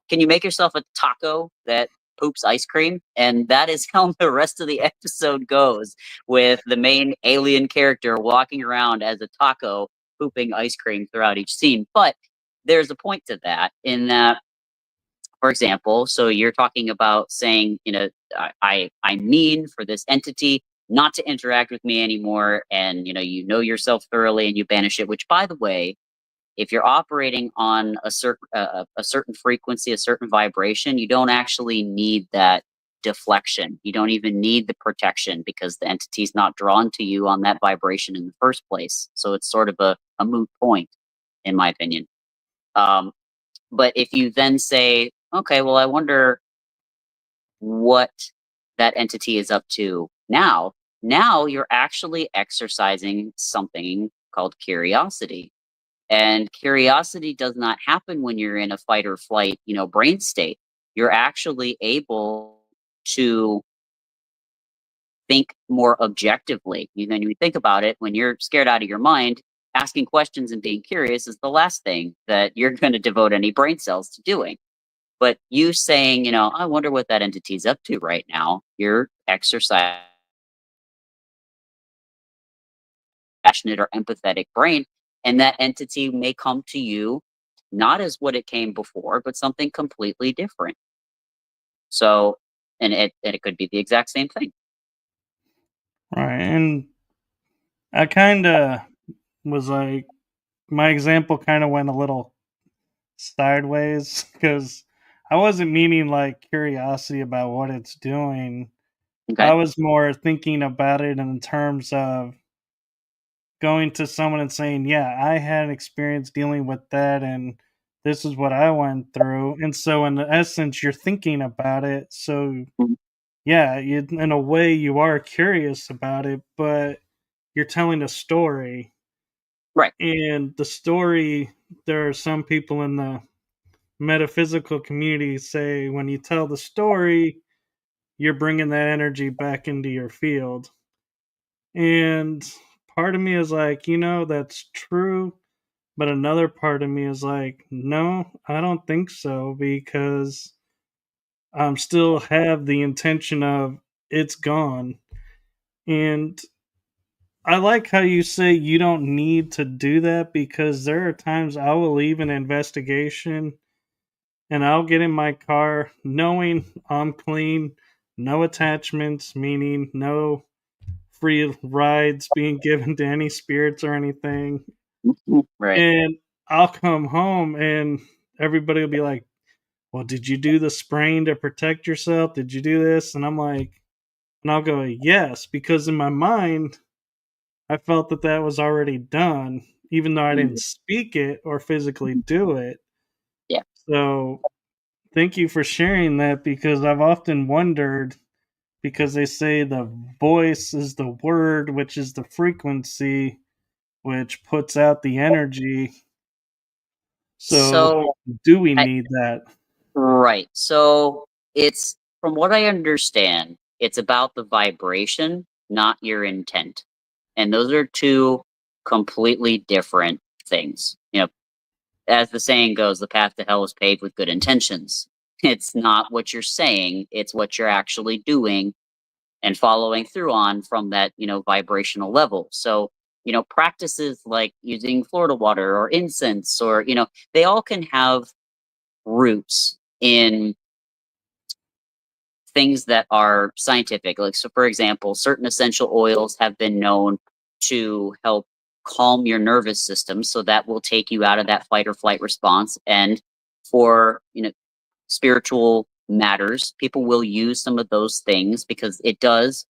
can you make yourself a taco that poops ice cream? And that is how the rest of the episode goes, with the main alien character walking around as a taco pooping ice cream throughout each scene. But there's a point to that, in that, for example, so you're talking about saying, I mean for this entity not to interact with me anymore, and you know yourself thoroughly and you banish it. Which, by the way, if you're operating on a certain frequency, a certain vibration, you don't actually need that deflection. You don't even need the protection, because the entity's not drawn to you on that vibration in the first place. So it's sort of a moot point, in my opinion. But if you then say, okay, well, I wonder what that entity is up to now. Now you're actually exercising something called curiosity. And curiosity does not happen when you're in a fight or flight, brain state. You're actually able to think more objectively. When you think about it, when you're scared out of your mind, asking questions and being curious is the last thing that you're going to devote any brain cells to doing. But you saying, I wonder what that entity's up to right now, you're exercising passionate or empathetic brain, and that entity may come to you not as what it came before, but something completely different. So, and it could be the exact same thing.
Right. And I kind of was like, my example kind of went a little sideways because I wasn't meaning like curiosity about what it's doing. I
Okay.
was more thinking about it in terms of going to someone and saying, "Yeah, I had an experience dealing with that, and this is what I went through." And so, in essence, you're thinking about it. So,
Mhm.
yeah, in a way, you are curious about it, but you're telling a story.
Right.
And the story, there are some people in the metaphysical community say when you tell the story, you're bringing that energy back into your field. And part of me is like, that's true. But another part of me is like, no, I don't think so because I'm still have the intention of it's gone. And I like how you say you don't need to do that because there are times I will leave an investigation and I'll get in my car knowing I'm clean, no attachments, meaning no free rides being given to any spirits or anything.
Right.
And I'll come home and everybody will be like, well, did you do the spraying to protect yourself? Did you do this? And I'm like, and I'll go, yes, because in my mind, I felt that that was already done, even though I
Mhm.
didn't speak it or physically do it.
Yeah.
So thank you for sharing that because I've often wondered because they say the voice is the word, which is the frequency, which puts out the energy. So
So,
do we
I,
need that?
right. So it's, from what I understand, it's about the vibration, not your intent. And those are two completely different things. As the saying goes, the path to hell is paved with good intentions. It's not what you're saying, it's what you're actually doing and following through on from that, vibrational level. So, practices like using Florida water or incense, or, they all can have roots in things that are scientific. Like, so for example, certain essential oils have been known to help calm your nervous system. So that will take you out of that fight or flight response. And for, spiritual matters, people will use some of those things because it does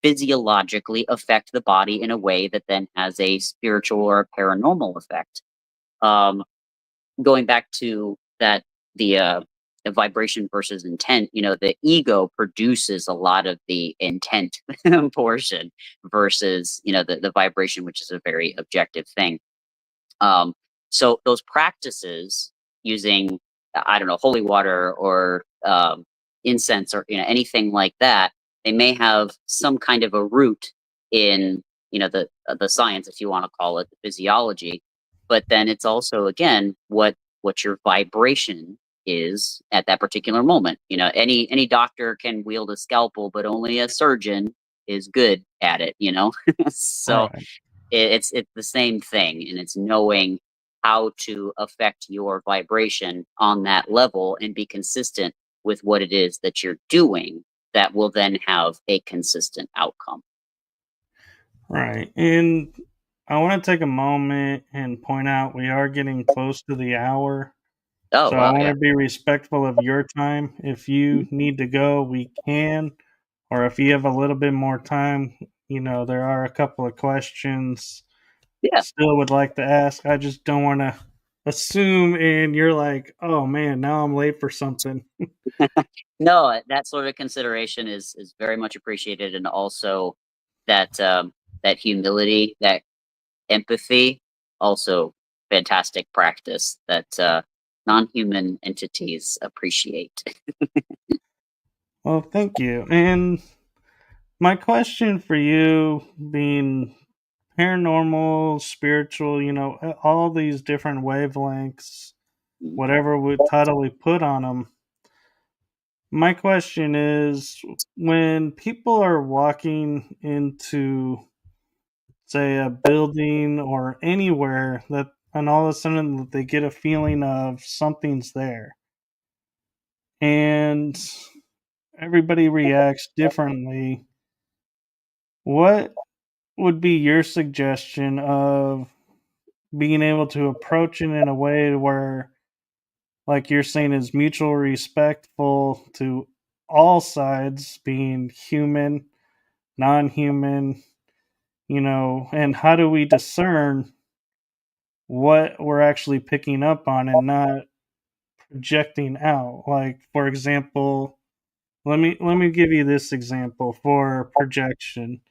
physiologically affect the body in a way that then has a spiritual or a paranormal effect. Um, Going back to that, the vibration versus intent, the ego produces a lot of the intent portion versus, the vibration, which is a very objective thing. Um, so those practices using, I don't know, holy water or incense or anything like that, they may have some kind of a root in the science, if you want to call it, the physiology. But then it's also again what your vibration is at that particular moment. Any doctor can wield a scalpel, but only a surgeon is good at it. So
Right.
it's the same thing, and it's knowing how to affect your vibration on that level and be consistent with what it is that you're doing that will then have a consistent outcome.
Right. And I want to take a moment and point out we are getting close to the hour.
Oh
So I
wow,
want
yeah.
to be respectful of your time. If you need to go, we can. Or if you have a little bit more time, there are a couple of questions
Yeah.
still would like to ask. I just don't want to assume and you're like, oh man, now I'm late for something.
No, that sort of consideration is very much appreciated, and also that humility, that empathy, also fantastic practice that non-human entities appreciate.
Well, thank you. And my question for you, being paranormal, spiritual, all these different wavelengths, whatever we title we put on them. My question is, when people are walking into, say, a building or anywhere that, and all of a sudden they get a feeling of something's there, and everybody reacts differently, what would be your suggestion of being able to approach it in a way where, like you're saying, is mutual respectful to all sides, being human, non-human, and how do we discern what we're actually picking up on and not projecting out? Like, for example, let me give you this example for projection.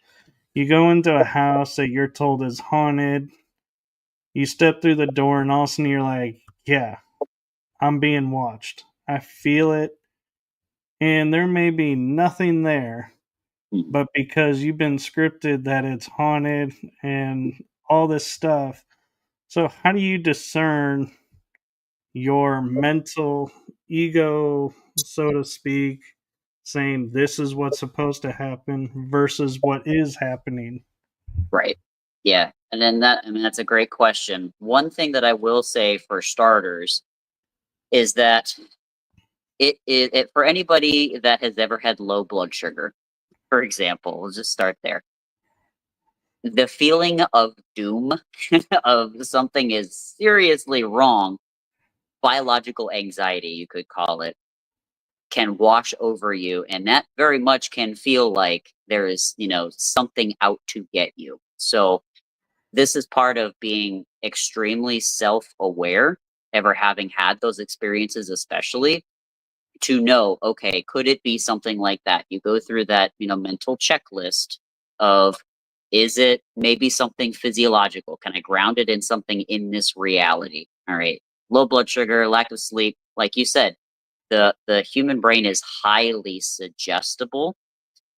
You go into a house that you're told is haunted. You step through the door, and all of a sudden you're like, yeah, I'm being watched. I feel it. And there may be nothing there,
Mhm.
but because you've been scripted that it's haunted and all this stuff. So, how do you discern your mental ego, so to speak, saying this is what's supposed to happen versus what is happening?
Right. Yeah. And then that's a great question. One thing that I will say for starters is that for anybody that has ever had low blood sugar, for example, we'll just start there. The feeling of doom of something is seriously wrong, biological anxiety, you could call it, can wash over you. And that very much can feel like there is, something out to get you. So this is part of being extremely self-aware, ever having had those experiences, especially to know, okay, could it be something like that? You go through that, mental checklist of, is it maybe something physiological? Can I ground it in something in this reality? All right. Low blood sugar, lack of sleep, like you said, the human brain is highly suggestible,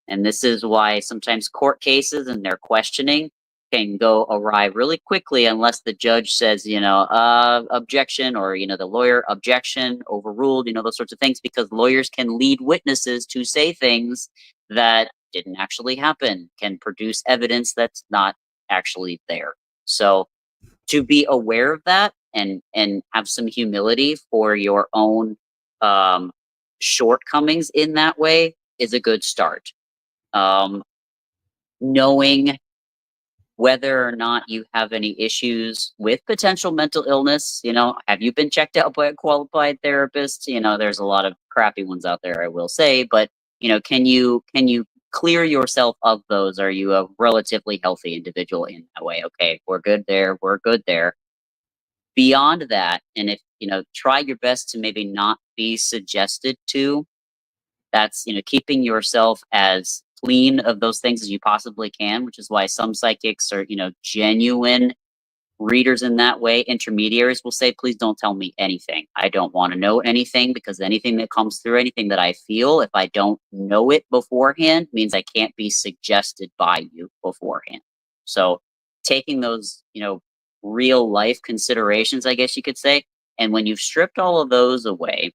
and this is why sometimes court cases and their questioning can go awry really quickly unless the judge says, objection, or, the lawyer objection, overruled, those sorts of things, because lawyers can lead witnesses to say things that didn't actually happen, can produce evidence that's not actually there. So to be aware of that and have some humility for your own um, shortcomings in that way is a good start. um, Knowing whether or not you have any issues with potential mental illness. Have you been checked out by a qualified therapist? There's a lot of crappy ones out there, I will say, but can you clear yourself of those? Are you a relatively healthy individual in that way? Okay, we're good there. We're good there. Beyond that, and if try your best to maybe not be suggested to. That's, keeping yourself as clean of those things as you possibly can, which is why some psychics are, genuine readers in that way. Intermediaries will say, please don't tell me anything. I don't want to know anything, because anything that comes through, anything that I feel, if I don't know it beforehand, means I can't be suggested by you beforehand. So taking those, real life considerations, I guess you could say. And when you've stripped all of those away,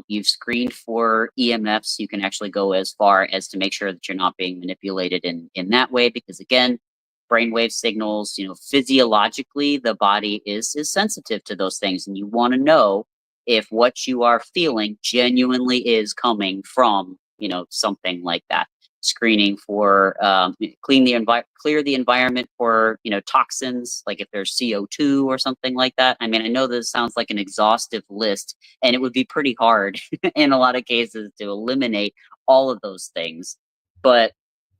you've screened for EMFs. You can actually go as far as to make sure that you're not being manipulated in that way, because again, brainwave signals, physiologically, the body is sensitive to those things, and you want to know if what you are feeling genuinely is coming from, something like that. Screening for clear the environment for, toxins, like if there's CO2 or something like that. I mean, I know this sounds like an exhaustive list, and it would be pretty hard in a lot of cases to eliminate all of those things. But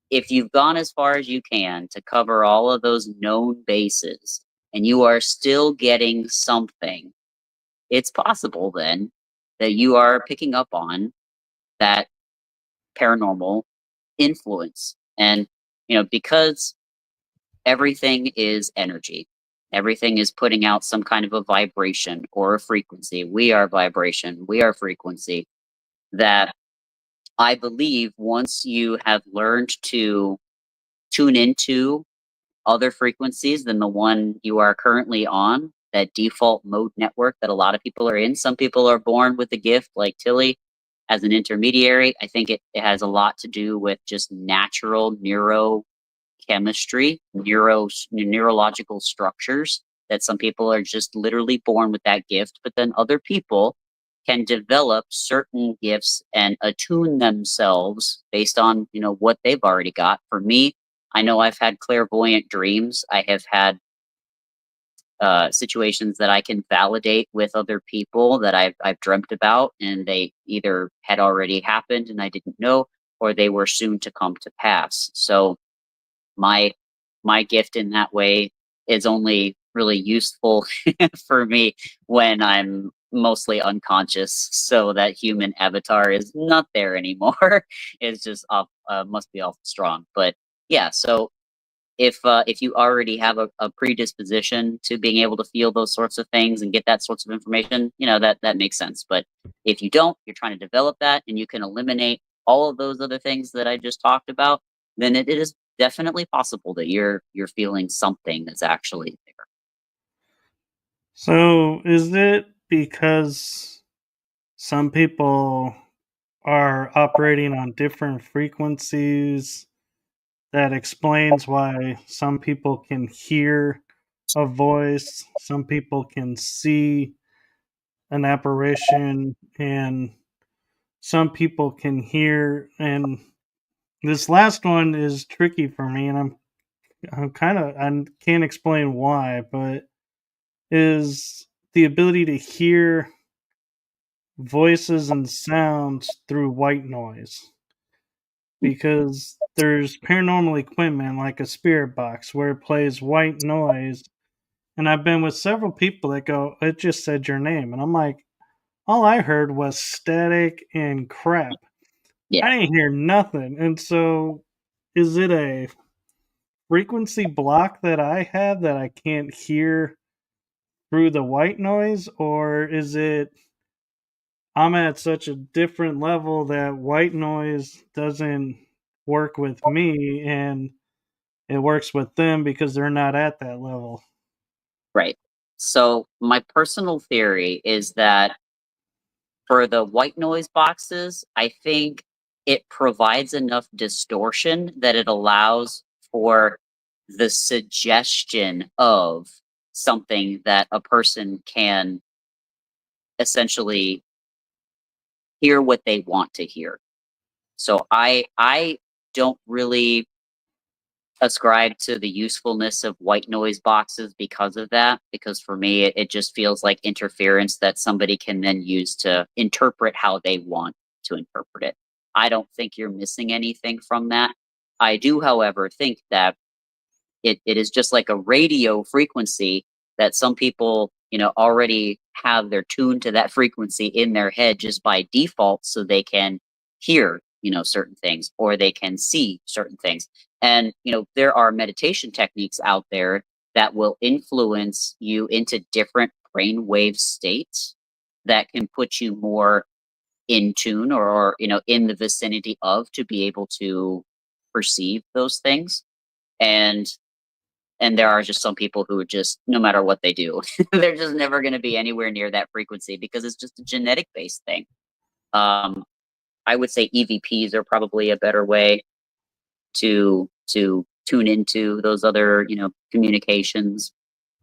if you've gone as far as you can to cover all of those known bases, and you are still getting something, it's possible then that you are picking up on that paranormal influence. And, because everything is energy, everything is putting out some kind of a vibration or a frequency. We are vibration, we are frequency. That I believe once you have learned to tune into other frequencies than the one you are currently on, that default mode network that a lot of people are in. Some people are born with the gift, like Tillie, as an intermediary. I think it has a lot to do with just natural neurochemistry, neurological structures, that some people are just literally born with that gift, but then other people can develop certain gifts and attune themselves based on, what they've already got. For me, I know I've had clairvoyant dreams. I have had situations that I can validate with other people that I've dreamt about, and they either had already happened and I didn't know, or they were soon to come to pass. So my gift in that way is only really useful for me when I'm mostly unconscious, so that human avatar is not there anymore. It's just off, must be awful strong. But yeah, so if you already have a predisposition to being able to feel those sorts of things and get that sorts of information, that makes sense. But if you don't, you're trying to develop that, and you can eliminate all of those other things that I just talked about, then it is definitely possible that you're feeling something that's actually there.
So, is it because some people are operating on different frequencies that explains why some people can hear a voice, some people can see an apparition, and some people can hear? And this last one is tricky for me, and I'm kind of, I can't explain why, but is the ability to hear voices and sounds through white noise, because there's paranormal equipment like a spirit box where it plays white noise, and I've been with several people that go, it just said your name, and I'm like, all I heard was static and crap.
Yeah.
I didn't hear nothing. And so is it a frequency block that I have that I can't hear through the white noise, or is it I'm at such a different level that white noise doesn't work with me and it works with them because they're not at that level?
Right. So my personal theory is that for the white noise boxes, I think it provides enough distortion that it allows for the suggestion of something that a person can essentially hear what they want to hear. So I don't really ascribe to the usefulness of white noise boxes because of that, because for me it just feels like interference that somebody can then use to interpret how they want to interpret it. I don't think you're missing anything from that. I do, however, think that it is just like a radio frequency that some people already have their tune to that frequency in their head just by default, so they can hear, certain things, or they can see certain things. And, there are meditation techniques out there that will influence you into different brainwave states that can put you more in tune, or in the vicinity of, to be able to perceive those things. And there are just some people who are just, no matter what they do, they're just never going to be anywhere near that frequency, because it's just a genetic based thing. um, I would say EVPs are probably a better way to tune into those other, communications,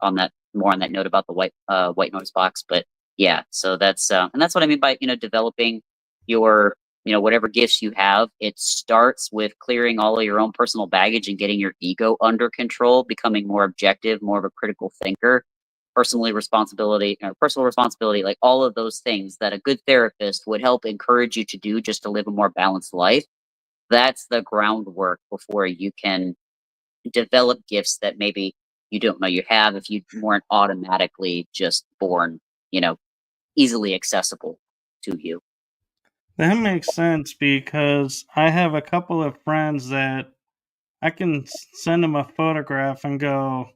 on that, more on that note about the white noise box. But yeah, so that's and that's what I mean by, developing your, whatever gifts you have. It starts with clearing all of your own personal baggage and getting your ego under control, becoming more objective, more of a critical thinker, personal responsibility, like all of those things that a good therapist would help encourage you to do, just to live a more balanced life. That's the groundwork before you can develop gifts that maybe you don't know you have, if you weren't automatically just born, easily accessible to you.
That makes sense because I have a couple of friends that I can send them a photograph and go,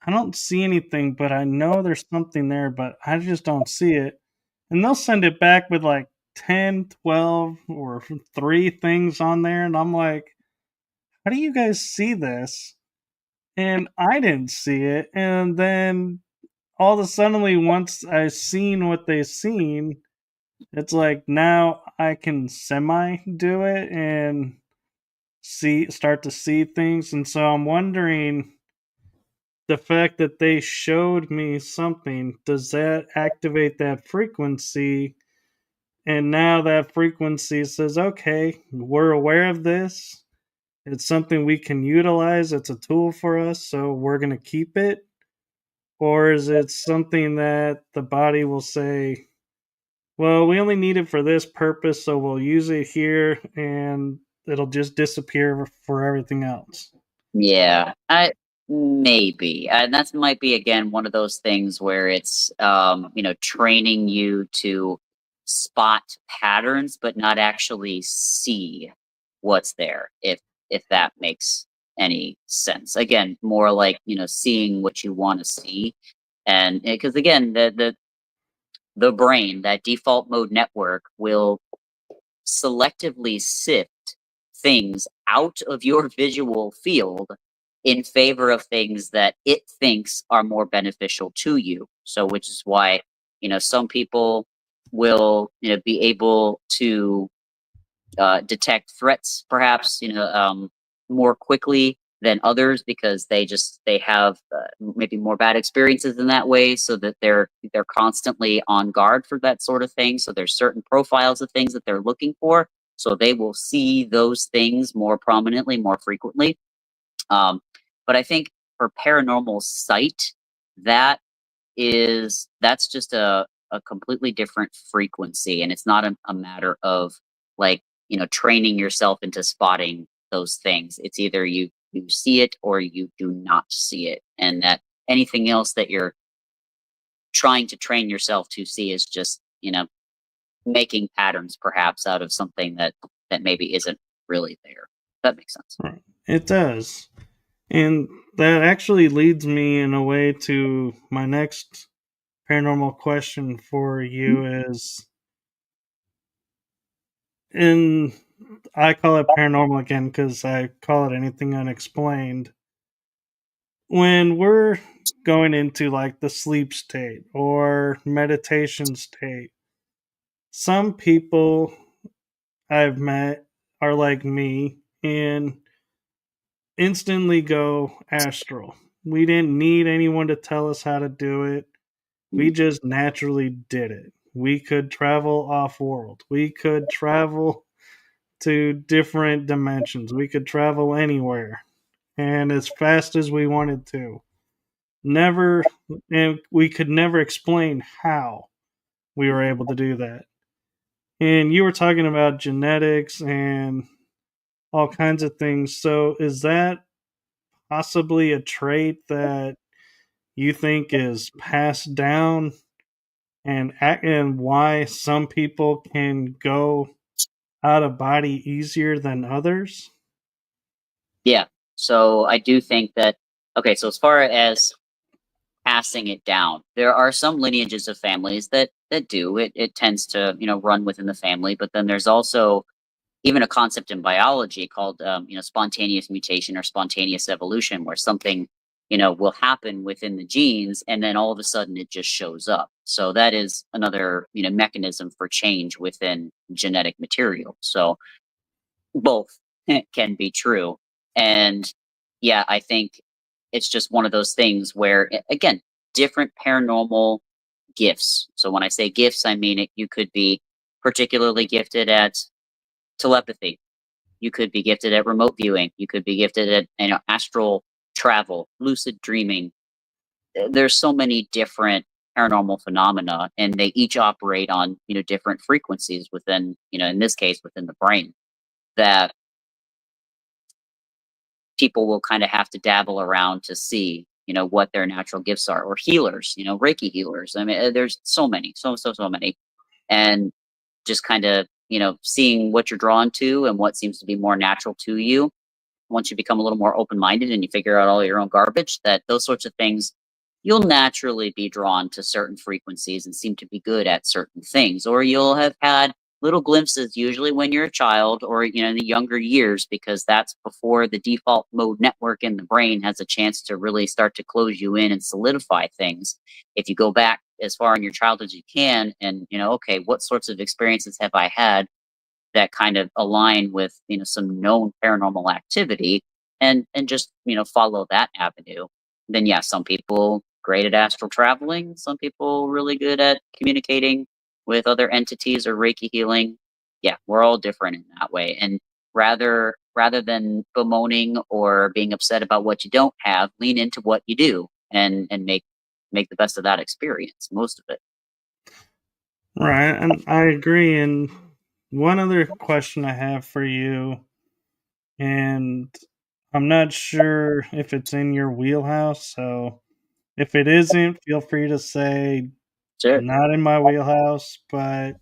I don't see anything, but I know there's something there, but I just don't see it. And they'll send it back with like 10, 12, or 3 things on there. And I'm like, how do you guys see this? And I didn't see it. And then all of a sudden, once I seen what they seen, it's like now I can semi do it and start to see things. And so I'm wondering, the fact that they showed me something, does that activate that frequency? And now that frequency says, okay, we're aware of this. It's something we can utilize. It's a tool for us, so we're going to keep it. Or is it something that the body will say, well, we only need it for this purpose, so we'll use it here and it'll just disappear for everything else?
Yeah, I maybe, and that might be again one of those things where it's, training you to spot patterns, but not actually see what's there. If that makes any sense. Again, more like, seeing what you want to see. And because again, the brain, that default mode network, will selectively sift things out of your visual field in favor of things that it thinks are more beneficial to you. So, which is why, some people will, be able to detect threats, perhaps, more quickly than others, because they have maybe more bad experiences in that way, so that they're constantly on guard for that sort of thing. So there's certain profiles of things that they're looking for, so they will see those things more prominently, more frequently. But I think for paranormal sight, that that's just a completely different frequency, and it's not a matter of, like, training yourself into spotting those things. It's either you see it or you do not see it, and that anything else that you're trying to train yourself to see is just, making patterns perhaps out of something that maybe isn't really there. That makes sense.
Right. It does. And that actually leads me in a way to my next paranormal question for you is, in I call it paranormal again because I call it anything unexplained. When we're going into like the sleep state or meditation state, some people I've met are like me and instantly go astral. We didn't need anyone to tell us how to do it. We just naturally did it. We could travel off world. We could travel to different dimensions. We could travel anywhere and as fast as we wanted to. Never, and we could never explain how we were able to do that. And you were talking about genetics and all kinds of things. So, is that possibly a trait that you think is passed down, and why some people can go out of body easier than others?
Yeah. So I do think that, okay, so as far as passing it down, there are some lineages of families that do it. It tends to, run within the family, but then there's also even a concept in biology called, spontaneous mutation or spontaneous evolution, where something, will happen within the genes, and then all of a sudden it just shows up. So that is another, mechanism for change within genetic material. So both can be true. And yeah, I think it's just one of those things where, again, different paranormal gifts. So when I say gifts, I mean you could be particularly gifted at telepathy. You could be gifted at remote viewing. You could be gifted at astral travel, lucid dreaming. There's so many different paranormal phenomena, and they each operate on different frequencies within in this case within the brain that people will kind of have to dabble around to see what their natural gifts are. Or healers, Reiki healers. I mean, there's so many, so many, and just kind of seeing what you're drawn to and what seems to be more natural to you. Once you become a little more open-minded and you figure out all your own garbage, that those sorts of things, you'll naturally be drawn to certain frequencies and seem to be good at certain things. Or you'll have had little glimpses, usually when you're a child or in the younger years, because that's before the default mode network in the brain has a chance to really start to close you in and solidify things. If you go back as far in your childhood as you can, and okay, what sorts of experiences have I had that kind of align with some known paranormal activity, and just follow that avenue. Then yeah, some people great at astral traveling, some people really good at communicating with other entities or Reiki healing. Yeah, we're all different in that way. And rather than bemoaning or being upset about what you don't have, lean into what you do, and make the best of that experience, most of it.
Right, and I agree. And one other question I have for you, and I'm not sure if it's in your wheelhouse, so if it isn't, feel free to say
Sure.
not in my wheelhouse, but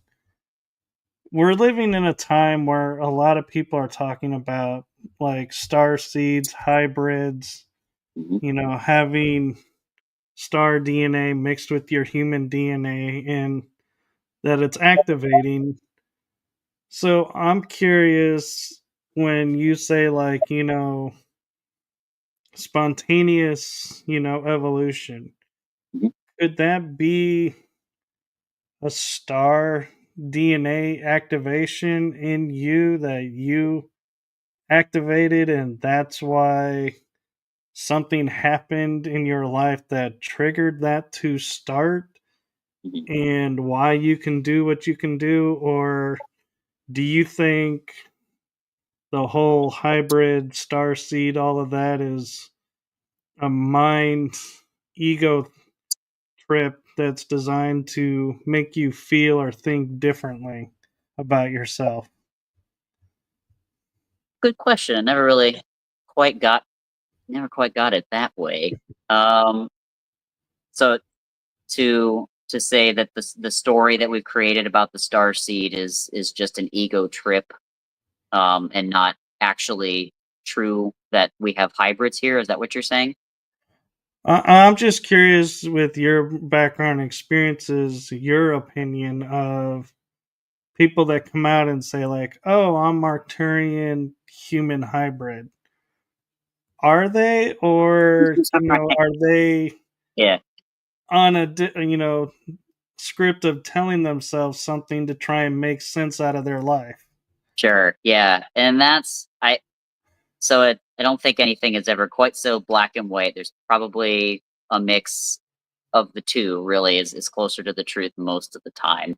we're living in a time where a lot of people are talking about like star seeds, hybrids,
Mhm.
having star DNA mixed with your human DNA and that it's activating. So I'm curious, when you say like, spontaneous, evolution,
Mhm.
could that be a star DNA activation in you that you activated, and that's why something happened in your life that triggered that to start,
Mhm.
and why you can do what you can do? Or do you think the whole hybrid star seed, all of that is a mind ego trip that's designed to make you feel or think differently about yourself?
Good question. I quite got never quite got it that way. Um, so to say that the story that we've created about the star seed is just an ego trip, and not actually true that we have hybrids here. Is that what you're saying?
I'm just curious, with your background experiences, your opinion of people that come out and say like, "Oh, I'm Arcturian human hybrid." Are they, or
Right.
are they
Yeah.
on a script of telling themselves something to try and make sense out of their life?
Sure. Yeah. And that's I. So I don't think anything is ever quite so black and white. There's probably a mix of the two. Really, is closer to the truth most of the time.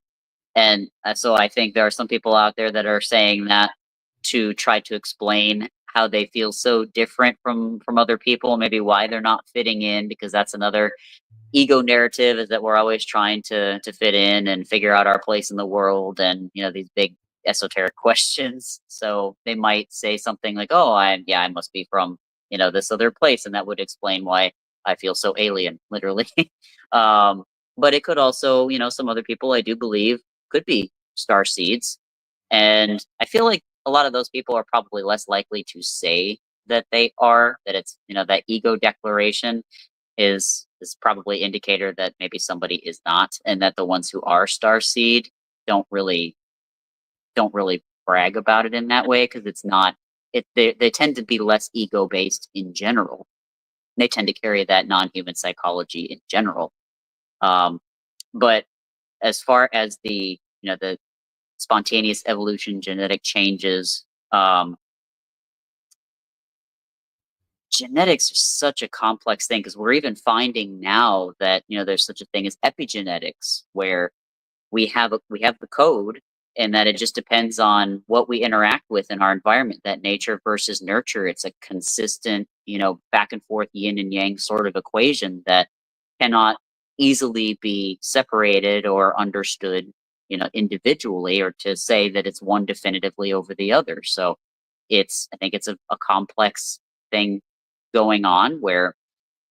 And so I think there are some people out there that are saying that to try to explain how they feel so different from other people, maybe why they're not fitting in, because that's another ego narrative, is that we're always trying to fit in and figure out our place in the world, and these big esoteric questions. So they might say something like, "Oh, I must be from this other place," and that would explain why I feel so alien, literally. But it could also, some other people I do believe could be star seeds. And I feel like a lot of those people are probably less likely to say that they are, that it's, that ego declaration is probably indicator that maybe somebody is not, and that the ones who are star seed don't really don't really brag about it in that way, because it's not they tend to be less ego based in general. They tend to carry that non-human psychology in general. But as far as the spontaneous evolution, genetic changes, genetics are such a complex thing, because we're even finding now that there's such a thing as epigenetics, where we have the code, and that it just depends on what we interact with in our environment, that nature versus nurture. It's a consistent, back and forth yin and yang sort of equation that cannot easily be separated or understood, individually, or to say that it's one definitively over the other. So I think it's a complex thing going on, where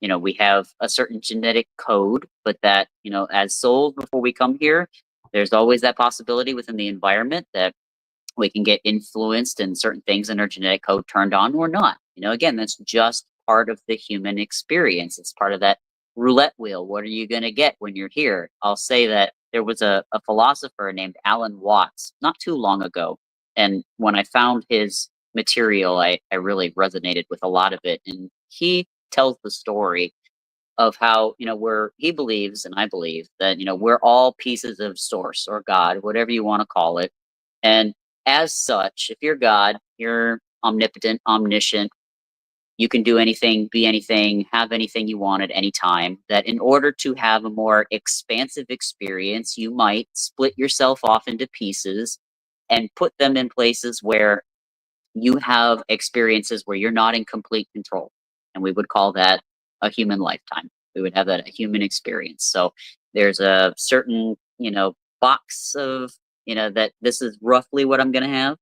we have a certain genetic code, but that, as souls before we come here, there's always that possibility within the environment that we can get influenced and certain things in our genetic code turned on or not. Again, that's just part of the human experience. It's part of that roulette wheel. What are you going to get when you're here? I'll say that there was a philosopher named Alan Watts not too long ago. And when I found his material, I really resonated with a lot of it. And he tells the story of how he believes, and I believe that we're all pieces of source or God, whatever you want to call it. And as such, if you're God, you're omnipotent, omniscient, you can do anything, be anything, have anything you want at any time. That in order to have a more expansive experience, you might split yourself off into pieces and put them in places where you have experiences where you're not in complete control. And we would call that a human lifetime. We would have that a human experience. So there's a certain, box of, that this is roughly what I'm going to have.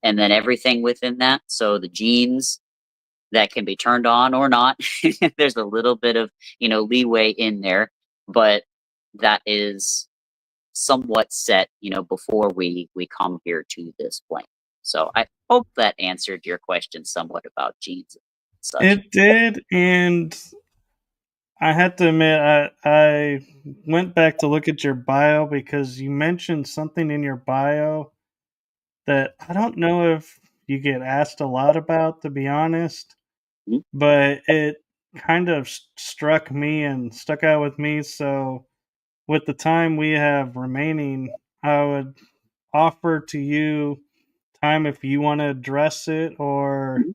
And then everything within that. So the genes that can be turned on or not. There's a little bit of, leeway in there, but that is somewhat set, before we come here to this plane. So I hope that answered your question somewhat about genes and such.
It did, and I had to admit, I went back to look at your bio because you mentioned something in your bio that I don't know if you get asked a lot about, to be honest,
Mhm.
but it kind of struck me and stuck out with me. So, with the time we have remaining, I would offer to you time if you want to address it, or
Mhm.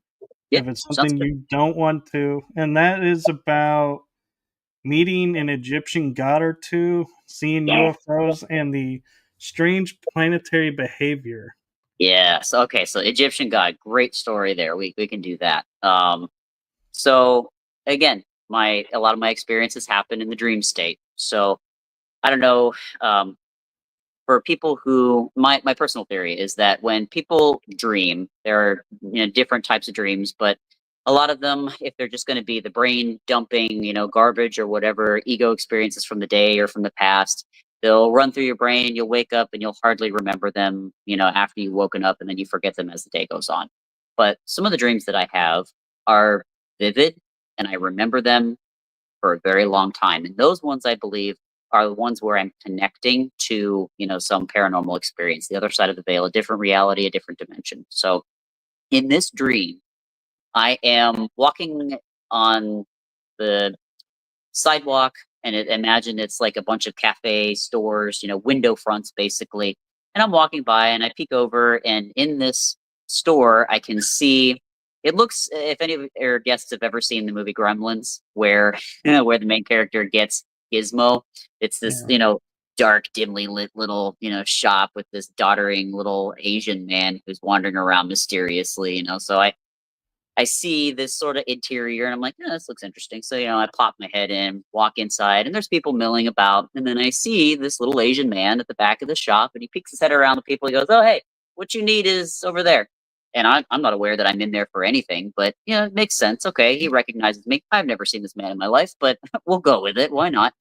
Yeah,
if it's
sounds
something
good.
you don't want to. And that is about meeting an Egyptian god or two, seeing
Yeah.
UFOs, and the strange planetary behavior.
Yes. Okay. So Egyptian god, great story there. We can do that. So again, a lot of my experiences happen in the dream state. So I don't know. For people who my personal theory is that when people dream, there are different types of dreams, but a lot of them, if they're just going to be the brain dumping garbage or whatever ego experiences from the day or from the past, they'll run through your brain. You'll wake up and you'll hardly remember them after you've woken up, and then you forget them as the day goes on. But some of the dreams that I have are vivid, and I remember them for a very long time. And those ones, I believe, are the ones where I'm connecting to, some paranormal experience, the other side of the veil, a different reality, a different dimension. So in this dream, I am walking on the sidewalk, and imagine it's like a bunch of cafe stores, window fronts basically. And I'm walking by and I peek over, and in this store, I can see it looks, if any of your guests have ever seen the movie Gremlins, where where the main character gets Gizmo, it's this,
Yeah.
dark, dimly lit little, shop with this doddering little Asian man who's wandering around mysteriously, So I see this sort of interior, and I'm like, this looks interesting. So, I plop my head in, walk inside, and there's people milling about. And then I see this little Asian man at the back of the shop, and he peeks his head around the people. He goes, "Oh, hey, what you need is over there." and I'm not aware that I'm in there for anything, but yeah, it makes sense. Okay, he recognizes me. I've never seen this man in my life, but we'll go with it. Why not?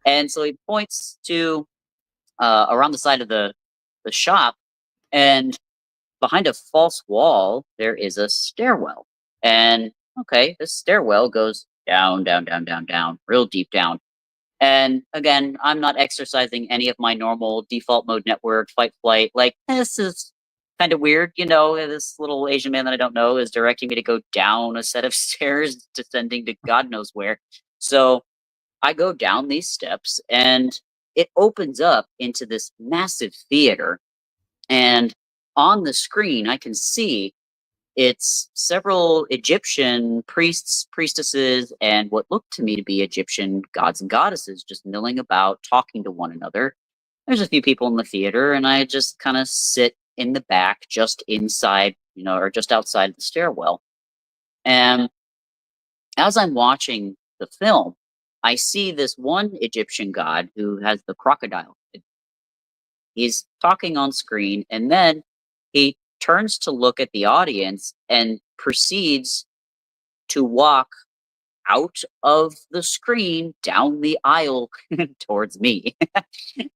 And so he points to around the side of the shop, and behind a false wall there is a stairwell. And okay, this stairwell goes down, down, down, down, down, real deep down. And again, I'm not exercising any of my normal default mode network, fight, flight. Like, this is kind of weird, you know. This little Asian man that I don't know is directing me to go down a set of stairs, descending to God knows where. So I go down these steps, and it opens up into this massive theater. And on the screen, I can see it's several Egyptian priests, priestesses, and what looked to me to be Egyptian gods and goddesses just milling about, talking to one another. There's a few people in the theater, and I just kind of sit in the back, just inside, you know, or just outside the stairwell. And as I'm watching the film, I see this one Egyptian god who has the crocodile. He's talking on screen, and then he turns to look at the audience and proceeds to walk out of the screen down the aisle towards me.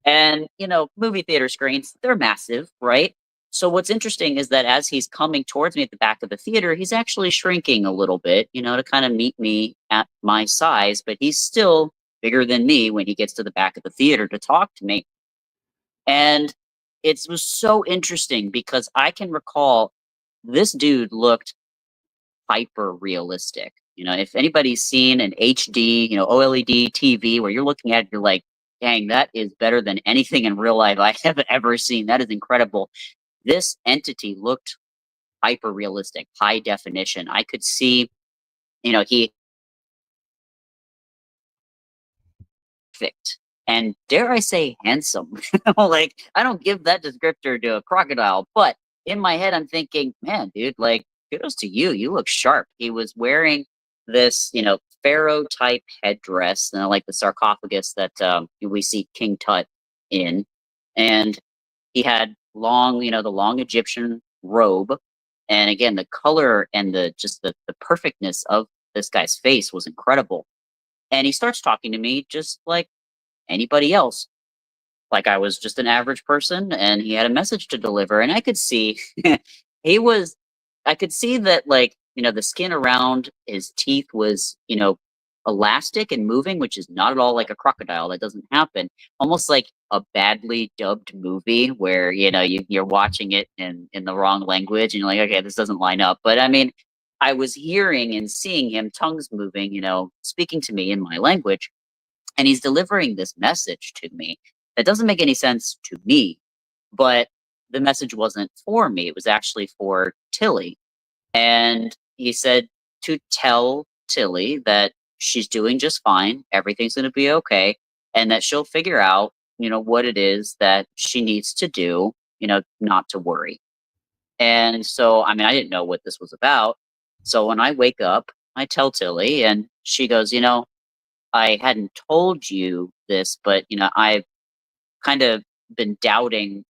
And, you know, movie theater screens, they're massive, right? So what's interesting is that as he's coming towards me at the back of the theater, he's actually shrinking a little bit, you know, to kind of meet me at my size, but he's still bigger than me when he gets to the back of the theater to talk to me. And it was so interesting because I can recall this dude looked hyper realistic. You know, if anybody's seen an HD, you know, OLED TV where you're looking at it, you're like, dang, that is better than anything in real life I have ever seen. That is incredible. This entity looked hyper realistic, high definition. I could see, you know, he perfect and dare I say handsome. Like, I don't give that descriptor to a crocodile, but in my head I'm thinking, man, dude, like, kudos to you. You look sharp. He was wearing this, you know, pharaoh type headdress, like the sarcophagus that we see King Tut in, and he had long, you know, the long Egyptian robe. And again, the color and the perfectness of this guy's face was incredible. And he starts talking to me just like anybody else, like I was just an average person, and he had a message to deliver. And I could see he was, I could see that, like, you know, the skin around his teeth was, you know, elastic and moving, which is not at all like a crocodile. That doesn't happen. Almost like a badly dubbed movie where, you know, you're watching it in the wrong language and you're like, okay, this doesn't line up. But I mean, I was hearing and seeing him, tongues moving, you know, speaking to me in my language, and he's delivering this message to me that doesn't make any sense to me, but the message wasn't for me. It was actually for Tillie. And he said to tell Tillie that she's doing just fine, everything's going to be okay, and that she'll figure out, you know, what it is that she needs to do, you know, not to worry. And so, I mean, I didn't know what this was about. So when I wake up, I tell Tillie, and she goes, you know, I hadn't told you this, but, you know, I've kind of been doubting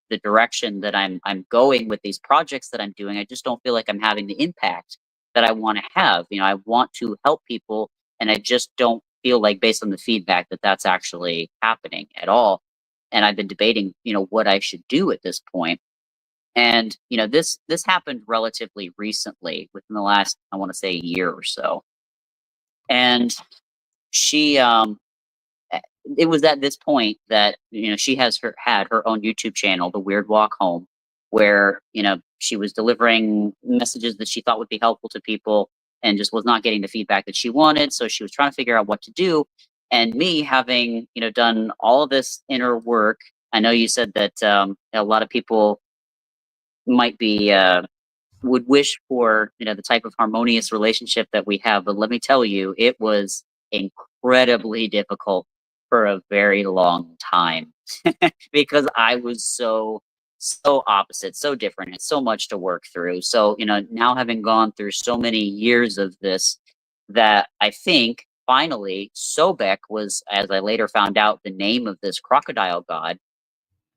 the direction that I'm going with these projects that I'm doing. I just don't feel like I'm having the impact that I want to have. You know, I want to help people, and I just don't feel like, based on the feedback, that that's actually happening at all. And I've been debating, you know, what I should do at this point. And you know, this happened relatively recently, within the last, I want to say, year or so. And she it was at this point that, you know, she had her own YouTube channel, The Weird Walk Home, where, you know, she was delivering messages that she thought would be helpful to people and just was not getting the feedback that she wanted. So she was trying to figure out what to do. And me, having, you know, done all of this inner work, I know you said that a lot of people might be would wish for, you know, the type of harmonious relationship that we have, but let me tell you, it was incredibly difficult for a very long time because I was so opposite, so different, and so much to work through. So, you know, now having gone through so many years of this, that I think finally Sobek was, as I later found out, the name of this crocodile god,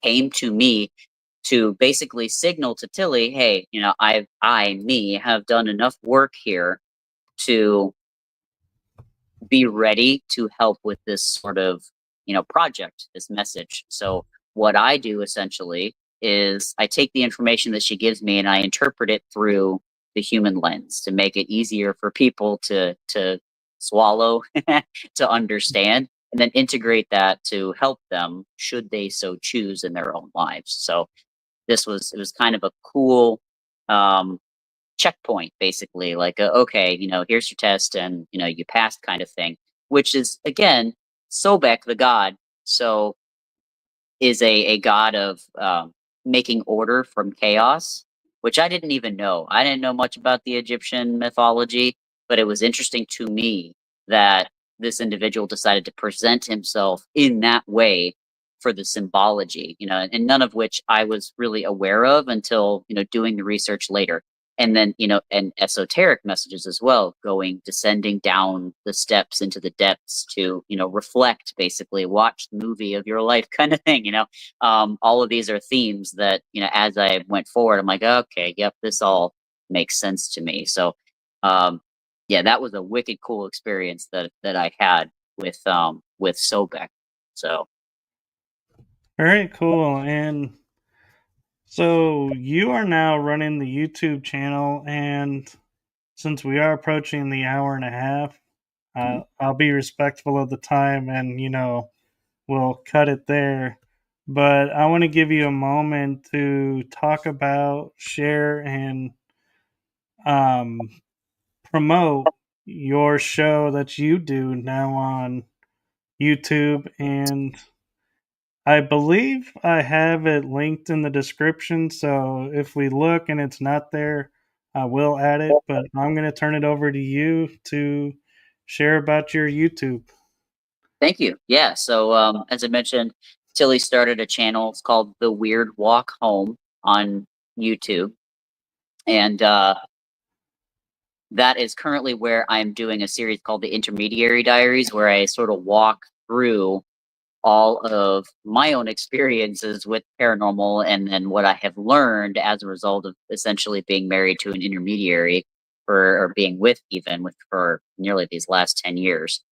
came to me to basically signal to Tillie, hey, me have done enough work here to be ready to help with this sort of, project, this message. So what I do essentially is I take the information that she gives me and I interpret it through the human lens to make it easier for people to swallow, to understand, and then integrate that to help them should they so choose in their own lives. So it was kind of a cool um, checkpoint, basically, like okay, here's your test, and you passed, kind of thing. Which is, again, Sobek, the god, so is a god of making order from chaos, which I didn't even know. I didn't know much about the Egyptian mythology, but it was interesting to me that this individual decided to present himself in that way for the symbology, and none of which I was really aware of until, doing the research later. And then, and esoteric messages as well, descending down the steps into the depths to, reflect, basically watch the movie of your life, kind of thing. All of these are themes that, as I went forward, I'm like, okay, yep, this all makes sense to me. So yeah, that was a wicked cool experience that I had with Sobek. So
Very cool. And so you are now running the YouTube channel, and since we are approaching the hour and a half, I'll be respectful of the time, and we'll cut it there. But I want to give you a moment to talk about, share, and um, promote your show that you do now on YouTube. And I believe I have it linked in the description. So if we look and it's not there, I will add it. But I'm going to turn it over to you to share about your YouTube.
thank you. Yeah. So as I mentioned, Tilly started a channel. It's called The Weird Walk Home on YouTube. And that is currently where I'm doing a series called the Intermediary Diaries, where I sort of walk through all of my own experiences with paranormal and then what I have learned as a result of essentially being married to an intermediary or being with for nearly these last 10 years.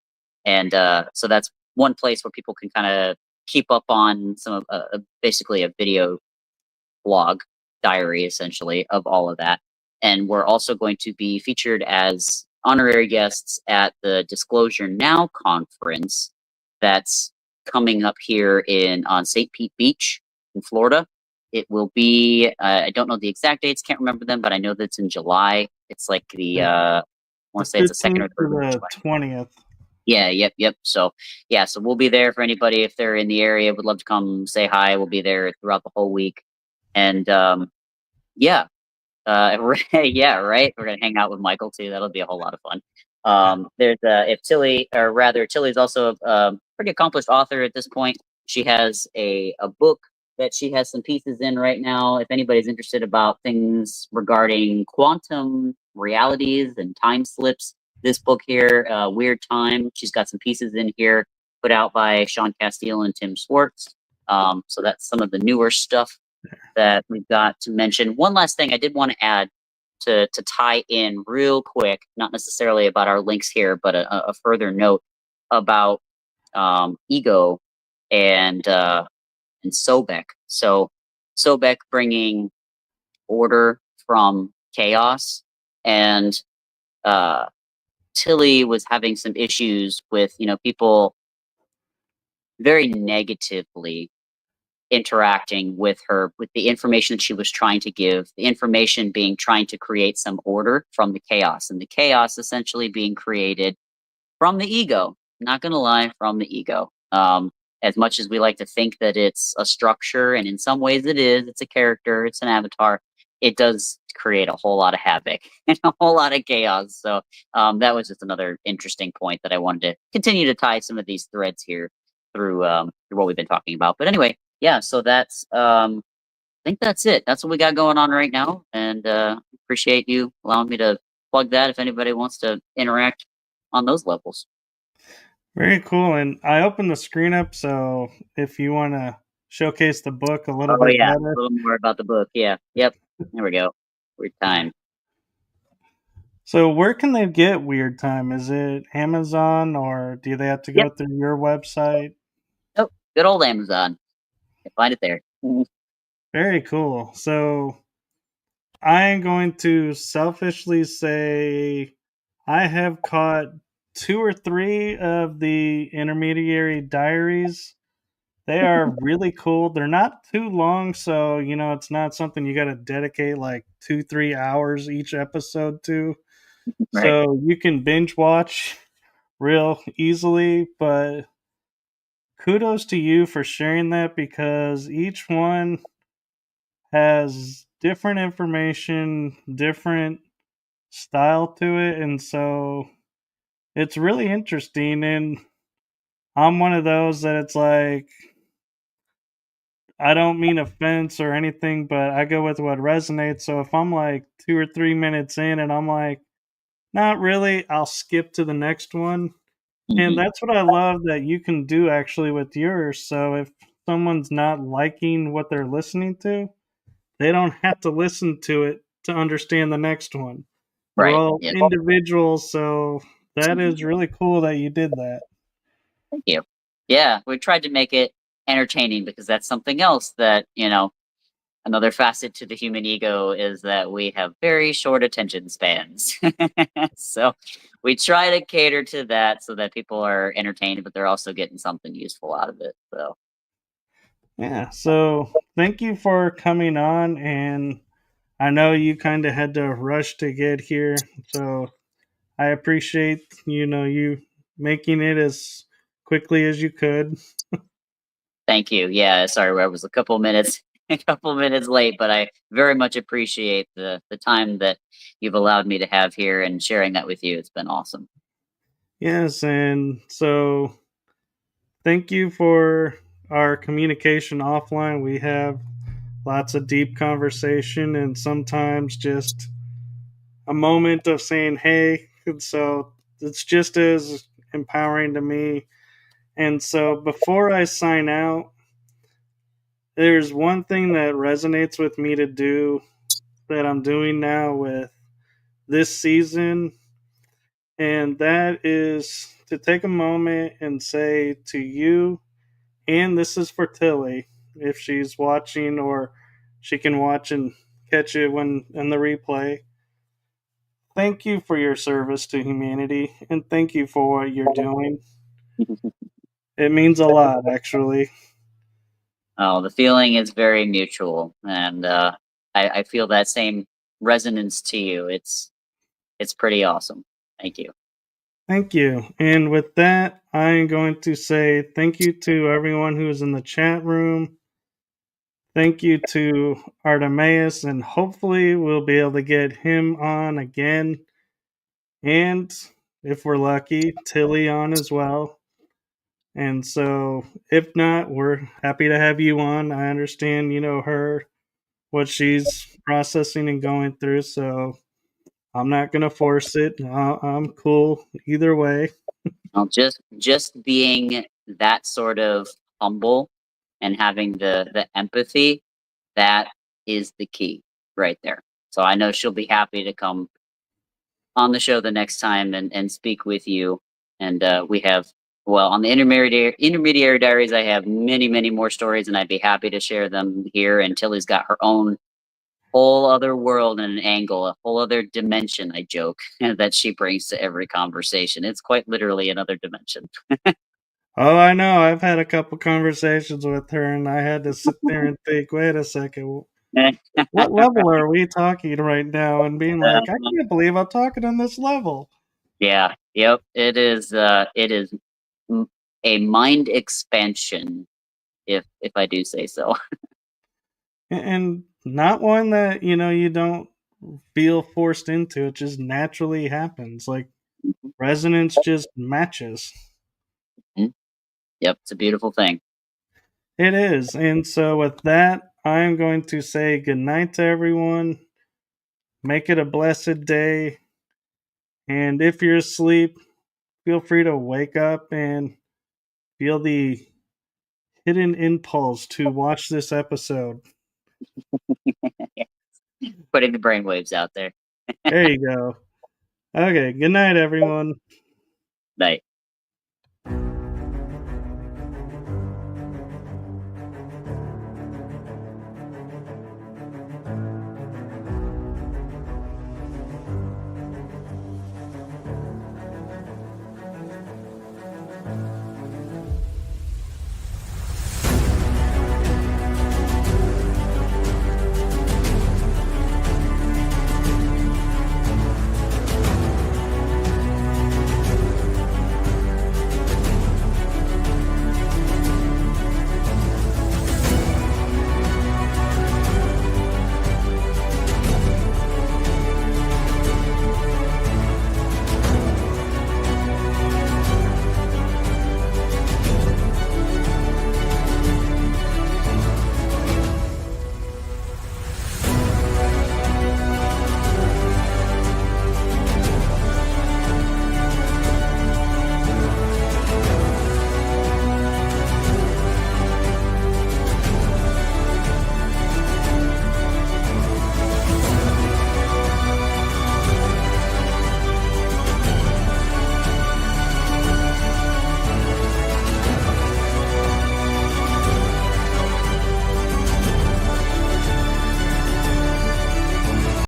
And so that's one place where people can kind of keep up on some of basically a video blog diary, essentially, of all of that. And we're also going to be featured as honorary guests at the Disclosure Now conference that's coming up here on St. Pete Beach in Florida. It will be, I don't know the exact dates, can't remember them, but I know that it's in July. It's like I want to say it's the second or
15th
third
to
week of
the
July.
20th.
Yeah, yep. So, yeah, so we'll be there for anybody if they're in the area, would love to come say hi. We'll be there throughout the whole week. And yeah, yeah, right. We're gonna hang out with Michael too. That'll be a whole lot of fun. There's if Tilly, or rather, Tilly's also a pretty accomplished author at this point. She has a book that she has some pieces in right now. If anybody's interested about things regarding quantum realities and time slips, this book here, Weird Time, she's got some pieces in here put out by Sean Castile and Tim Swartz. So that's some of the newer stuff that we've got to mention. One last thing I did want to add to tie in real quick, not necessarily about our links here, but a further note about ego and Sobek. So Sobek bringing order from chaos, and Tilly was having some issues with people very negatively interacting with her, with the information that she was trying to give, the information being trying to create some order from the chaos, and the chaos essentially being created from the ego. Not going to lie, from the ego. As much as we like to think that it's a structure, and in some ways it is, it's a character, it's an avatar, it does create a whole lot of havoc and a whole lot of chaos. So that was just another interesting point that I wanted to continue to tie some of these threads here through what we've been talking about. But anyway, yeah, so that's I think that's it. That's what we got going on right now, and appreciate you allowing me to plug that if anybody wants to interact on those levels.
Very cool. And I opened the screen up, so if you want to showcase the book a little
Oh
bit
yeah, a
better.
little more about the book. Yeah. Yep. There we go. Weird time.
So, where can they get Weird Time? Is it Amazon or do they have to
Yep.
go through your website?
Oh, good old Amazon. You find it there. Mhm.
Very cool. So, I am going to selfishly say I have caught two or three of the intermediary diaries. They are really cool. They're not too long, so it's not something you got to dedicate like 2-3 hours each episode to.
Right.
So you can binge watch real easily, but kudos to you for sharing that because each one has different information, different style to it, and so it's really interesting. And I'm one of those that it's like I don't mean offense or anything, but I go with what resonates. So if I'm like 2 or 3 minutes in and I'm like, not really, I'll skip to the next one. And
Hmm.
that's what I love that you can do actually with yours. So if someone's not liking what they're listening to, they don't have to listen to it to understand the next one. We're
Right.
all
Yep.
individuals, so that is really cool that you did that.
Thank you. Yeah, we tried to make it entertaining because that's something else that, another facet to the human ego is that we have very short attention spans. So we try to cater to that so that people are entertained, but they're also getting something useful out of it. So
Yeah, so thank you for coming on, and I know you kind of had to rush to get here, so I appreciate you making it as quickly as you could.
thank you. Yeah, sorry, I was a couple minutes a couple minutes late, but I very much appreciate the time that you've allowed me to have here and sharing that with you. It's been awesome.
Yes, and so thank you for our communication offline. We have lots of deep conversation and sometimes just a moment of saying hey, and so it's just as empowering to me. And so before I sign out, there's one thing that resonates with me to do that I'm doing now with this season, and that is to take a moment and say to you, and this is for Tillie, if she's watching or she can watch and catch it when in the replay. Thank you for your service to humanity, and thank you for what you're doing. It means a lot, actually.
Oh, the feeling is very mutual, and I feel that same resonance to you. It's pretty awesome. Thank you.
Thank you. And with that, I'm going to say thank you to everyone who is in the chat room. Thank you to Artemaeus, and hopefully we'll be able to get him on again. And if we're lucky, Tilly on as well. And so, if not, we're happy to have you on. I understand, her, what she's processing and going through. So, I'm not going to force it. I'm cool either way.
Well, just being that sort of humble and having the empathy, that is the key right there. So I know she'll be happy to come on the show the next time and speak with you. And we have, well, on the intermediary diaries, I have many more stories, and I'd be happy to share them here. And Tilly's got her own whole other world and an angle, a whole other dimension, I joke, that she brings to every conversation. It's quite literally another dimension.
Oh, I know. I've had a couple conversations with her, and I had to sit there and think, wait a second, what level are we talking right now? And being like, I can't believe I'm talking on this level.
Yeah, yep. It is m- a mind expansion, if I do say so.
And not one that, you don't feel forced into. It just naturally happens. Like resonance just matches.
Mhm. Yep, it's a beautiful thing.
It is. And so, with that, I'm going to say goodnight to everyone. Make it a blessed day. And if you're asleep, feel free to wake up and feel the hidden impulse to watch this episode.
Putting the brainwaves out there.
There you go. Okay, good night, everyone.
Night.